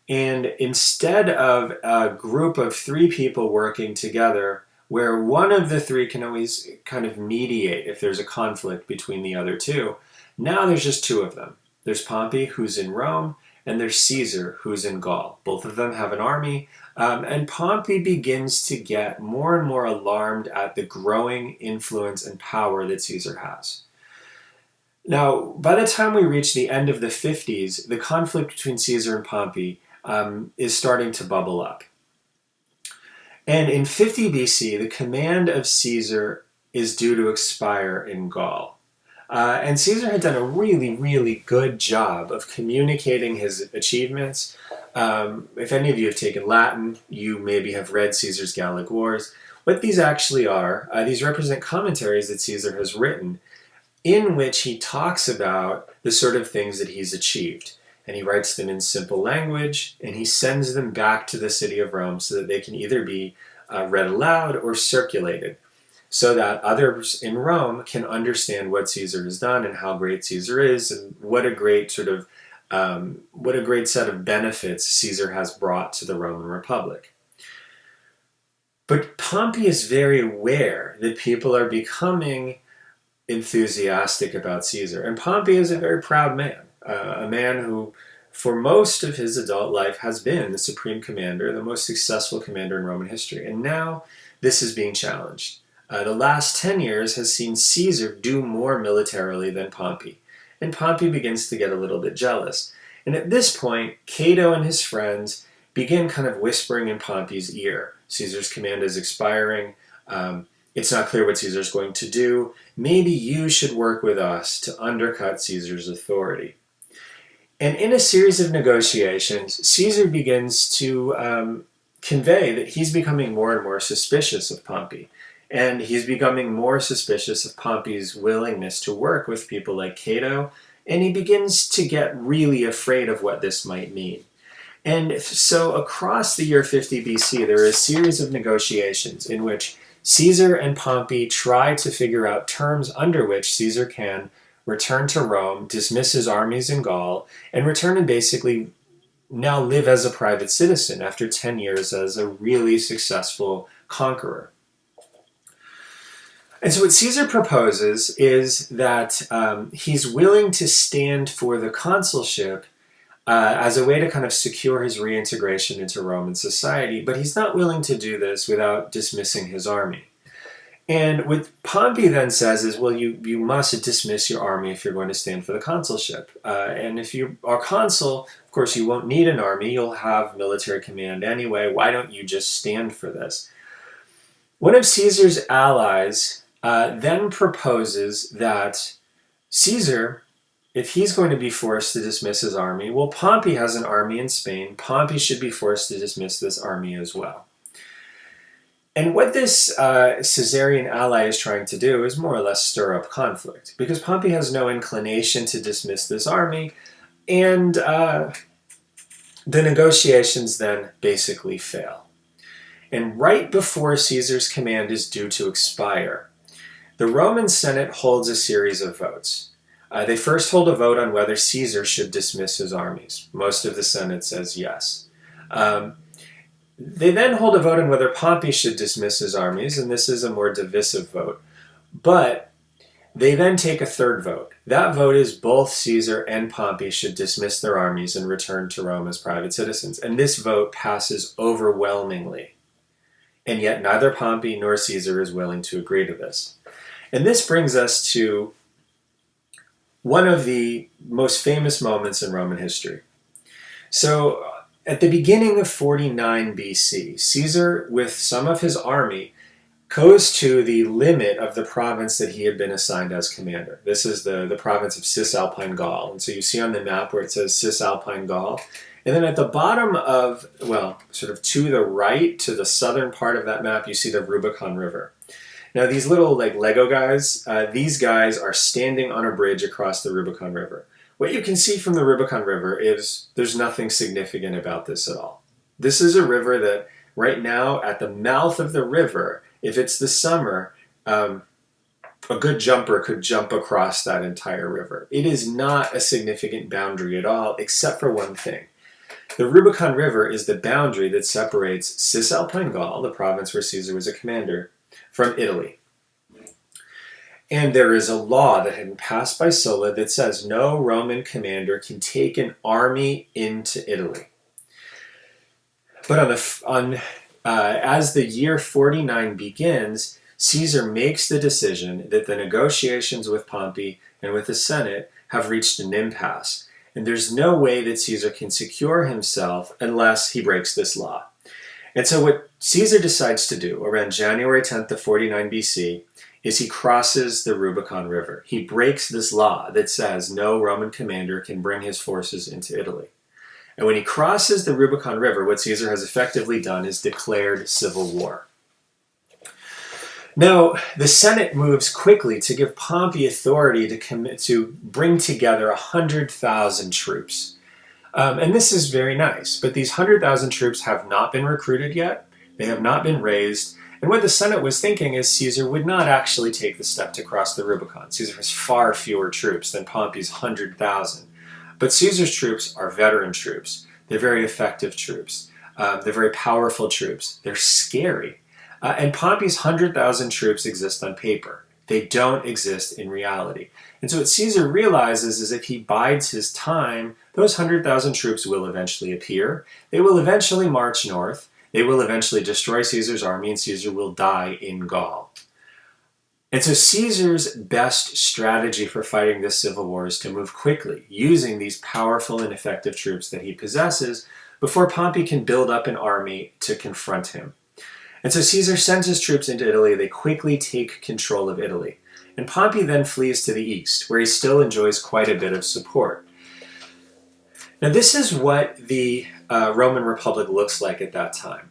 And instead of a group of three people working together, where one of the three can always kind of mediate if there's a conflict between the other two, now there's just two of them. There's Pompey, who's in Rome, and there's Caesar, who's in Gaul. Both of them have an army, and Pompey begins to get more and more alarmed at the growing influence and power that Caesar has. Now, by the time we reach the end of the 50s, the conflict between Caesar and Pompey is starting to bubble up. And in 50 BC, the command of Caesar is due to expire in Gaul. And Caesar had done a really, really good job of communicating his achievements. If any of you have taken Latin, you maybe have read Caesar's Gallic Wars. What these actually are, these represent commentaries that Caesar has written in which he talks about the sort of things that he's achieved. And he writes them in simple language, and he sends them back to the city of Rome so that they can either be read aloud or circulated, so that others in Rome can understand what Caesar has done and how great Caesar is, and what a great set of benefits Caesar has brought to the Roman Republic. But Pompey is very aware that people are becoming enthusiastic about Caesar, and Pompey is a very proud man. A man who, for most of his adult life, has been the supreme commander, the most successful commander in Roman history. And now this is being challenged. The last 10 years has seen Caesar do more militarily than Pompey. And Pompey begins to get a little bit jealous. And at this point, Cato and his friends begin kind of whispering in Pompey's ear. Caesar's command is expiring. It's not clear what Caesar's going to do. Maybe you should work with us to undercut Caesar's authority. And in a series of negotiations, Caesar begins to convey that he's becoming more and more suspicious of Pompey. And he's becoming more suspicious of Pompey's willingness to work with people like Cato, and he begins to get really afraid of what this might mean. And so across the year 50 BC, there are a series of negotiations in which Caesar and Pompey try to figure out terms under which Caesar can return to Rome, dismiss his armies in Gaul, and return and basically now live as a private citizen after 10 years as a really successful conqueror. And so what Caesar proposes is that he's willing to stand for the consulship as a way to kind of secure his reintegration into Roman society, but he's not willing to do this without dismissing his army. And what Pompey then says is, well, you must dismiss your army if you're going to stand for the consulship. And if you are consul, of course, you won't need an army. You'll have military command anyway. Why don't you just stand for this? One of Caesar's allies then proposes that Caesar, if he's going to be forced to dismiss his army, well, Pompey has an army in Spain. Pompey should be forced to dismiss this army as well. And what this Caesarian ally is trying to do is more or less stir up conflict, because Pompey has no inclination to dismiss this army, and the negotiations then basically fail. And right before Caesar's command is due to expire, the Roman Senate holds a series of votes. They first hold a vote on whether Caesar should dismiss his armies. Most of the Senate says yes. They then hold a vote on whether Pompey should dismiss his armies, and this is a more divisive vote. But they then take a third vote. That vote is both Caesar and Pompey should dismiss their armies and return to Rome as private citizens. And this vote passes overwhelmingly. And yet neither Pompey nor Caesar is willing to agree to this. And this brings us to one of the most famous moments in Roman history. So, at the beginning of 49 BC, Caesar, with some of his army, goes to the limit of the province that he had been assigned as commander. This is the province of Cisalpine Gaul. And so you see on the map where it says Cisalpine Gaul. And then at the bottom of, well, sort of to the right, to the southern part of that map, you see the Rubicon River. Now these little like Lego guys, these guys are standing on a bridge across the Rubicon River. What you can see from the Rubicon River is there's nothing significant about this at all. This is a river that right now at the mouth of the river, if it's the summer, a good jumper could jump across that entire river. It is not a significant boundary at all, except for one thing. The Rubicon River is the boundary that separates Cisalpine Gaul, the province where Caesar was a commander, from Italy. And there is a law that had been passed by Sulla that says no Roman commander can take an army into Italy. But as the year 49 begins, Caesar makes the decision that the negotiations with Pompey and with the Senate have reached an impasse. And there's no way that Caesar can secure himself unless he breaks this law. And so what Caesar decides to do around January 10th of 49 BC is he crosses the Rubicon River. He breaks this law that says no Roman commander can bring his forces into Italy. And when he crosses the Rubicon River, what Caesar has effectively done is declared civil war. Now, the Senate moves quickly to give Pompey authority to bring together 100,000 troops. And this is very nice, but these 100,000 troops have not been recruited yet. They have not been raised. And what the Senate was thinking is Caesar would not actually take the step to cross the Rubicon. Caesar has far fewer troops than Pompey's 100,000. But Caesar's troops are veteran troops. They're very effective troops. They're very powerful troops. They're scary. And Pompey's 100,000 troops exist on paper. They don't exist in reality. And so what Caesar realizes is if he bides his time, those 100,000 troops will eventually appear. They will eventually march north. They will eventually destroy Caesar's army, and Caesar will die in Gaul. And so Caesar's best strategy for fighting this civil war is to move quickly, using these powerful and effective troops that he possesses before Pompey can build up an army to confront him. And so Caesar sends his troops into Italy. They quickly take control of Italy. And Pompey then flees to the east, where he still enjoys quite a bit of support. Now this is what the Roman Republic looks like at that time.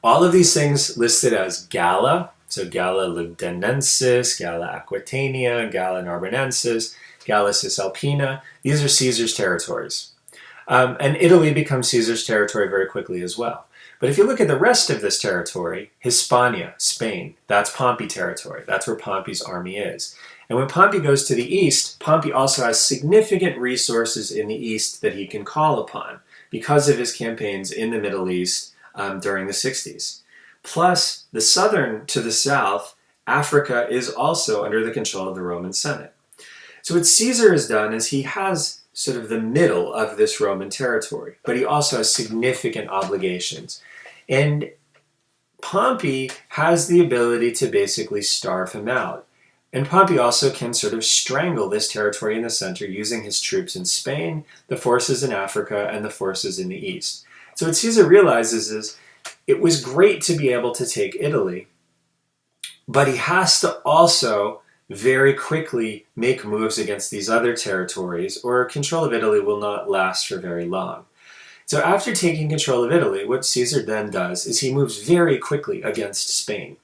All of these things listed as Galla, So Galla Lugdunensis, Galla Aquitania, Galla Narbonensis, Galla Cisalpina. These are Caesar's territories. And Italy becomes Caesar's territory very quickly as well. But if you look at the rest of this territory, Hispania, Spain, that's Pompey territory. That's where Pompey's army is. And when Pompey goes to the east, Pompey also has significant resources in the east that he can call upon because of his campaigns in the Middle East during the 60s. Plus, the southern to the south, Africa is also under the control of the Roman Senate. So what Caesar has done is he has sort of the middle of this Roman territory, but he also has significant obligations. And Pompey has the ability to basically starve him out. And Pompey also can sort of strangle this territory in the center using his troops in Spain, the forces in Africa, and the forces in the east. So what Caesar realizes is it was great to be able to take Italy, but he has to also very quickly make moves against these other territories, or control of Italy will not last for very long. So after taking control of Italy, what Caesar then does is he moves very quickly against Spain.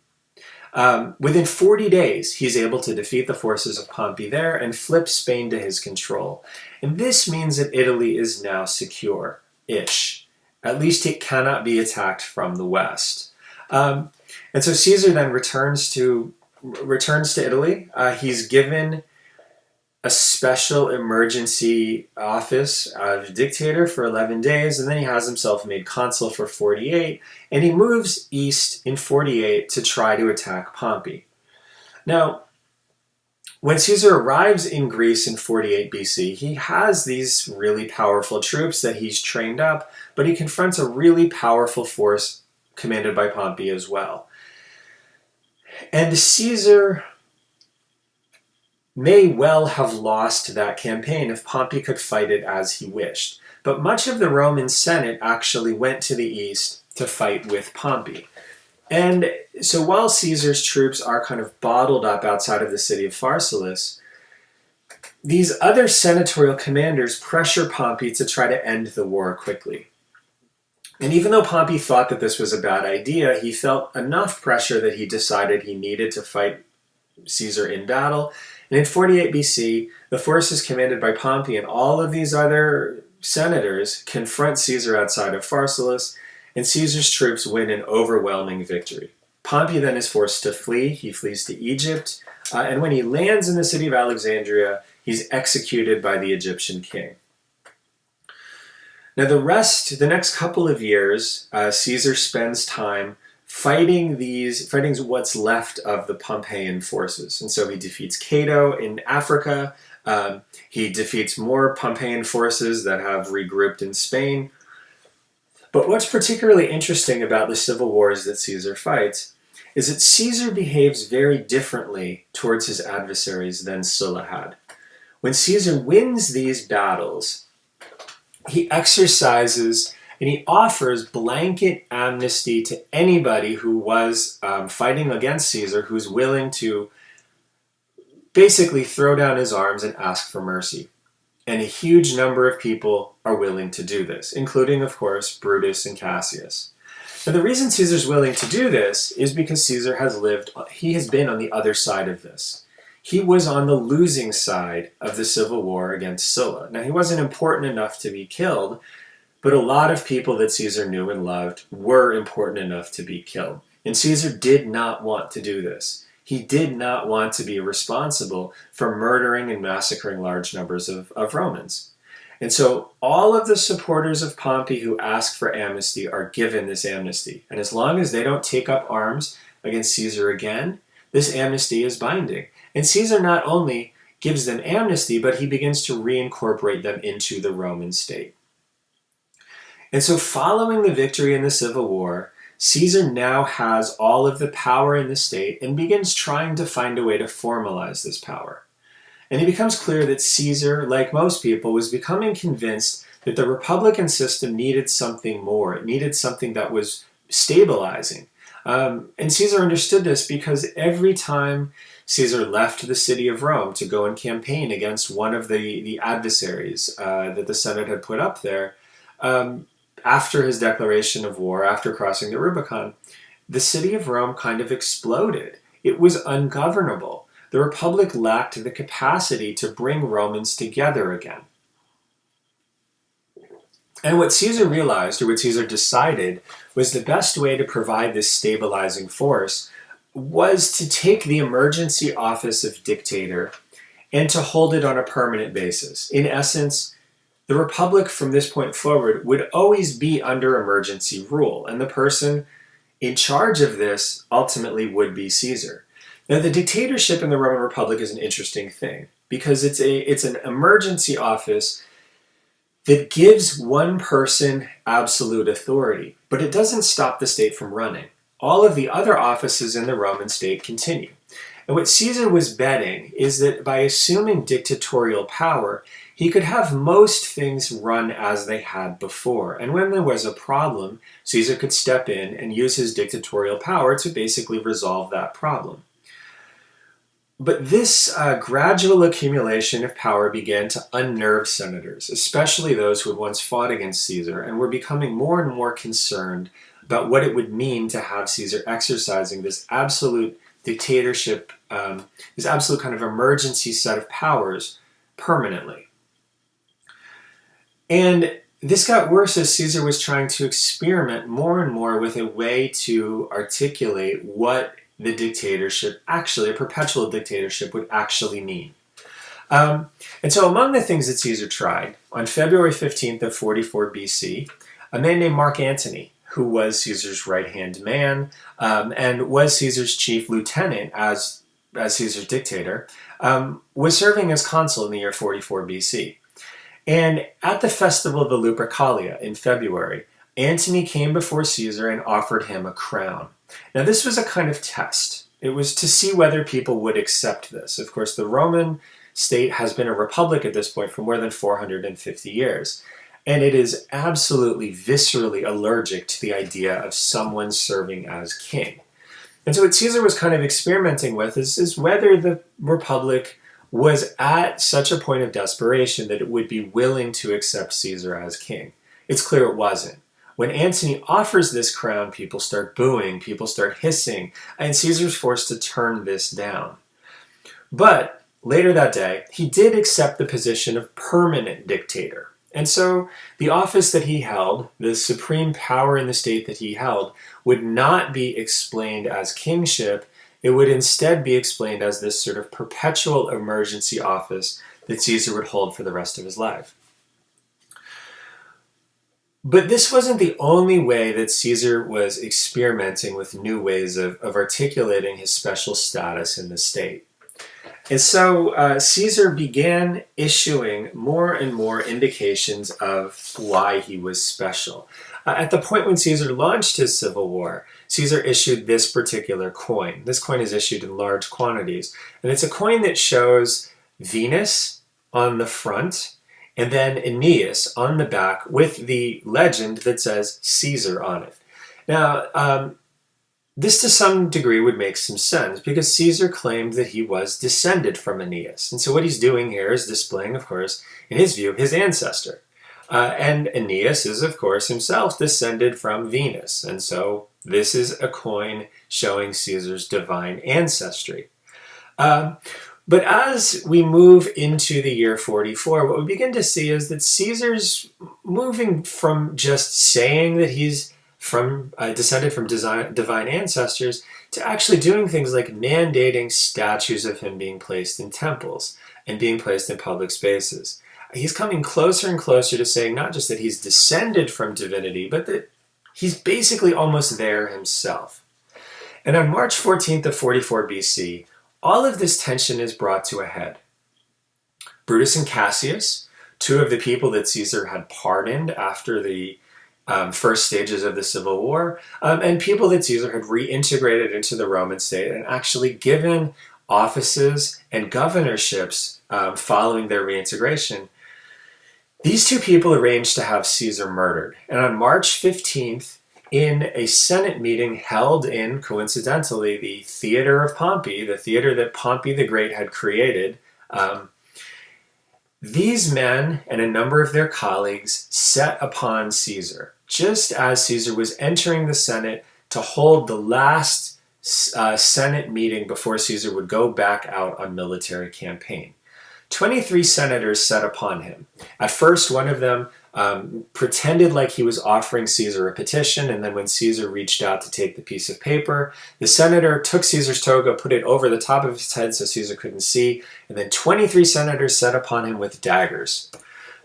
Within 40 days, he's able to defeat the forces of Pompey there and flip Spain to his control. And this means that Italy is now secure-ish. At least it cannot be attacked from the west. And so Caesar then returns to Italy. He's given a special emergency office of dictator for 11 days, and then he has himself made consul for 48, and he moves east in 48 to try to attack Pompey. Now, when Caesar arrives in Greece in 48 BC, he has these really powerful troops that he's trained up, but he confronts a really powerful force commanded by Pompey as well. And Caesar may well have lost that campaign if Pompey could fight it as he wished. But much of the Roman Senate actually went to the east to fight with Pompey. And so while Caesar's troops are kind of bottled up outside of the city of Pharsalus, these other senatorial commanders pressure Pompey to try to end the war quickly. And even though Pompey thought that this was a bad idea, he felt enough pressure that he decided he needed to fight Caesar in battle. And in 48 BC, the forces commanded by Pompey and all of these other senators confront Caesar outside of Pharsalus, and Caesar's troops win an overwhelming victory. Pompey then is forced to flee. He flees to Egypt, and when he lands in the city of Alexandria, he's executed by the Egyptian king. Now the next couple of years, Caesar spends time fighting what's left of the Pompeian forces. And so he defeats Cato in Africa. He defeats more Pompeian forces that have regrouped in Spain. But what's particularly interesting about the civil wars that Caesar fights is that Caesar behaves very differently towards his adversaries than Sulla had. When Caesar wins these battles, he exercises and he offers blanket amnesty to anybody who was fighting against Caesar, who's willing to basically throw down his arms and ask for mercy. And a huge number of people are willing to do this, including, of course, Brutus and Cassius. Now, the reason Caesar's willing to do this is because Caesar he has been on the other side of this. He was on the losing side of the civil war against Sulla. Now, he wasn't important enough to be killed, but a lot of people that Caesar knew and loved were important enough to be killed. And Caesar did not want to do this. He did not want to be responsible for murdering and massacring large numbers of Romans. And so all of the supporters of Pompey who ask for amnesty are given this amnesty. And as long as they don't take up arms against Caesar again, this amnesty is binding. And Caesar not only gives them amnesty, but he begins to reincorporate them into the Roman state. And so following the victory in the Civil War, Caesar now has all of the power in the state and begins trying to find a way to formalize this power. And it becomes clear that Caesar, like most people, was becoming convinced that the Republican system needed something more. It needed something that was stabilizing. And Caesar understood this because every time Caesar left the city of Rome to go and campaign against one of the adversaries that the Senate had put up there, after his declaration of war, after crossing the Rubicon, the city of Rome kind of exploded. It was ungovernable. The Republic lacked the capacity to bring Romans together again. And what Caesar realized, or what Caesar decided, was the best way to provide this stabilizing force was to take the emergency office of dictator and to hold it on a permanent basis. In essence, the Republic from this point forward would always be under emergency rule, and the person in charge of this ultimately would be Caesar. Now, the dictatorship in the Roman Republic is an interesting thing because it's an emergency office that gives one person absolute authority, but it doesn't stop the state from running. All of the other offices in the Roman state continue. And what Caesar was betting is that by assuming dictatorial power, he could have most things run as they had before. And when there was a problem, Caesar could step in and use his dictatorial power to basically resolve that problem. But this gradual accumulation of power began to unnerve senators, especially those who had once fought against Caesar and were becoming more and more concerned about what it would mean to have Caesar exercising this absolute dictatorship, this absolute kind of emergency set of powers permanently. And this got worse as Caesar was trying to experiment more and more with a way to articulate what the dictatorship, actually a perpetual dictatorship, would actually mean. And so among the things that Caesar tried, on February 15th of 44 BC, a man named Mark Antony, who was Caesar's right-hand man and was Caesar's chief lieutenant as Caesar's dictator, was serving as consul in the year 44 BC. And at the festival of the Lupercalia in February, Antony came before Caesar and offered him a crown. Now, this was a kind of test. It was to see whether people would accept this. Of course, the Roman state has been a republic at this point for more than 450 years. And it is absolutely viscerally allergic to the idea of someone serving as king. And so what Caesar was kind of experimenting with is whether the republic was at such a point of desperation that it would be willing to accept Caesar as king. It's clear it wasn't. When Antony offers this crown, people start booing, people start hissing, and Caesar's forced to turn this down. But later that day, he did accept the position of permanent dictator. And so the office that he held, the supreme power in the state that he held, would not be explained as kingship. It would instead be explained as this sort of perpetual emergency office that Caesar would hold for the rest of his life. But this wasn't the only way that Caesar was experimenting with new ways of articulating his special status in the state. And so Caesar began issuing more and more indications of why he was special. At the point when Caesar launched his civil war, Caesar issued this particular coin. This coin is issued in large quantities. And it's a coin that shows Venus on the front and then Aeneas on the back with the legend that says Caesar on it. Now, this to some degree would make some sense because Caesar claimed that he was descended from Aeneas. And so what he's doing here is displaying, of course, in his view, his ancestor. And Aeneas is, of course, himself descended from Venus. And so this is a coin showing Caesar's divine ancestry. But as we move into the year 44, what we begin to see is that Caesar's moving from just saying that he's descended from divine ancestors to actually doing things like mandating statues of him being placed in temples and being placed in public spaces. He's coming closer and closer to saying not just that he's descended from divinity, but that he's basically almost there himself. And on March 14th of 44 BC, all of this tension is brought to a head. Brutus and Cassius, two of the people that Caesar had pardoned after the first stages of the Civil War, and people that Caesar had reintegrated into the Roman state and actually given offices and governorships following their reintegration. These two people arranged to have Caesar murdered. And on March 15th, in a Senate meeting held in, coincidentally, the theater of Pompey, the theater that Pompey the Great had created, these men and a number of their colleagues set upon Caesar. Just as Caesar was entering the Senate, to hold the last Senate meeting before Caesar would go back out on military campaign. 23 senators set upon him. At first, one of them pretended like he was offering Caesar a petition, and then when Caesar reached out to take the piece of paper, the senator took Caesar's toga, put it over the top of his head so Caesar couldn't see, and then 23 senators set upon him with daggers.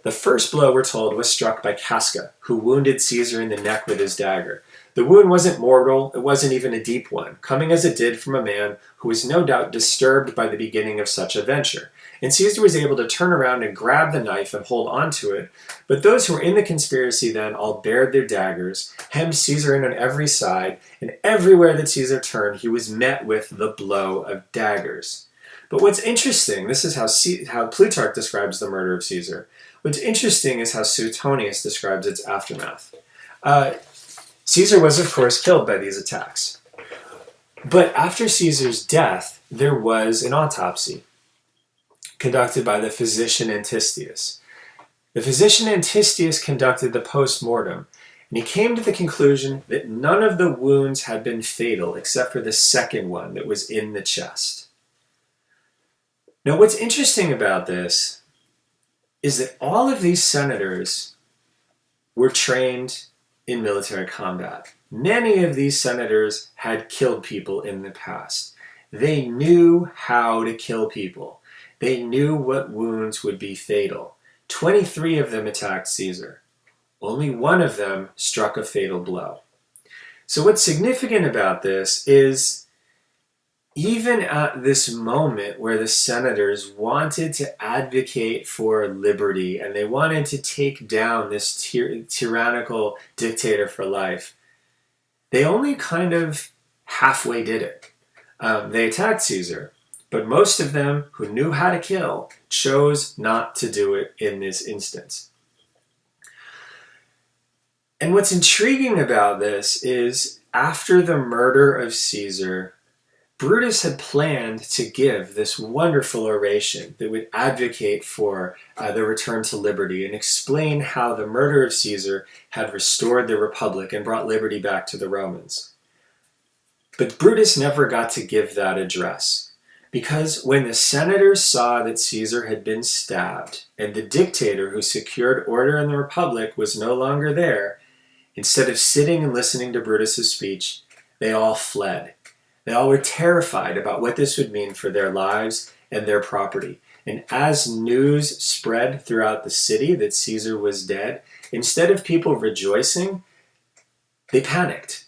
The first blow, we're told, was struck by Casca, who wounded Caesar in the neck with his dagger. The wound wasn't mortal, it wasn't even a deep one, coming as it did from a man who was no doubt disturbed by the beginning of such a venture. And Caesar was able to turn around and grab the knife and hold onto it. But those who were in the conspiracy then all bared their daggers, hemmed Caesar in on every side, and everywhere that Caesar turned, he was met with the blow of daggers. But what's interesting, this is how Plutarch describes the murder of Caesar. What's interesting is how Suetonius describes its aftermath. Caesar was, of course, killed by these attacks. But after Caesar's death, there was an autopsy conducted by the physician Antistius. The physician Antistius conducted the post-mortem, and he came to the conclusion that none of the wounds had been fatal except for the second one that was in the chest. Now, what's interesting about this is that all of these senators were trained in military combat. Many of these senators had killed people in the past. They knew how to kill people. They knew what wounds would be fatal. 23 of them attacked Caesar. Only one of them struck a fatal blow. So what's significant about this is even at this moment where the senators wanted to advocate for liberty and they wanted to take down this tyrannical dictator for life, they only kind of halfway did it. They attacked Caesar, but most of them who knew how to kill chose not to do it in this instance. And what's intriguing about this is after the murder of Caesar, Brutus had planned to give this wonderful oration that would advocate for the return to liberty and explain how the murder of Caesar had restored the Republic and brought liberty back to the Romans. But Brutus never got to give that address, because when the senators saw that Caesar had been stabbed and the dictator who secured order in the Republic was no longer there, instead of sitting and listening to Brutus's speech, they all fled. They all were terrified about what this would mean for their lives and their property. And as news spread throughout the city that Caesar was dead, instead of people rejoicing, they panicked.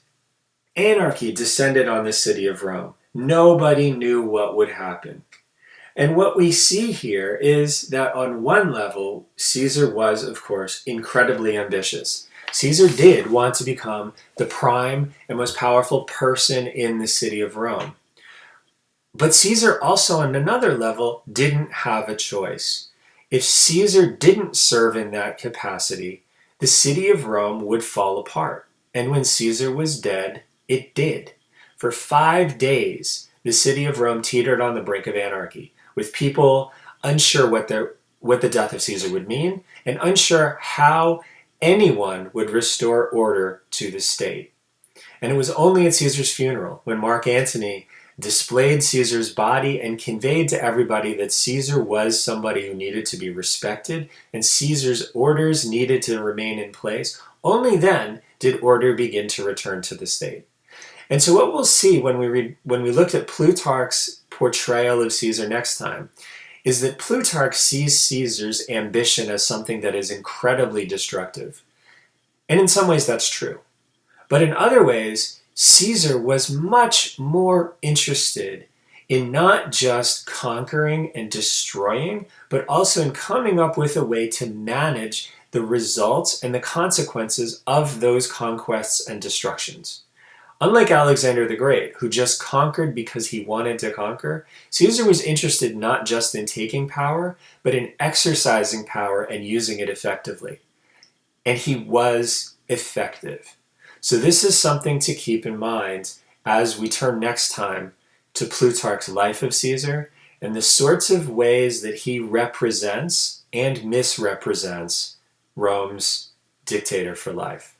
Anarchy descended on the city of Rome. Nobody knew what would happen. And what we see here is that on one level, Caesar was, of course, incredibly ambitious. Caesar did want to become the prime and most powerful person in the city of Rome. But Caesar also, on another level, didn't have a choice. If Caesar didn't serve in that capacity, the city of Rome would fall apart. And when Caesar was dead, it did. For 5 days, the city of Rome teetered on the brink of anarchy, with people unsure what the death of Caesar would mean, and unsure how anyone would restore order to the state. And it was only at Caesar's funeral, when Mark Antony displayed Caesar's body and conveyed to everybody that Caesar was somebody who needed to be respected, and Caesar's orders needed to remain in place, only then did order begin to return to the state. And so what we'll see when we look at Plutarch's portrayal of Caesar next time is that Plutarch sees Caesar's ambition as something that is incredibly destructive. And in some ways that's true. But in other ways, Caesar was much more interested in not just conquering and destroying, but also in coming up with a way to manage the results and the consequences of those conquests and destructions. Unlike Alexander the Great, who just conquered because he wanted to conquer, Caesar was interested not just in taking power, but in exercising power and using it effectively. And he was effective. So this is something to keep in mind as we turn next time to Plutarch's life of Caesar and the sorts of ways that he represents and misrepresents Rome's dictator for life.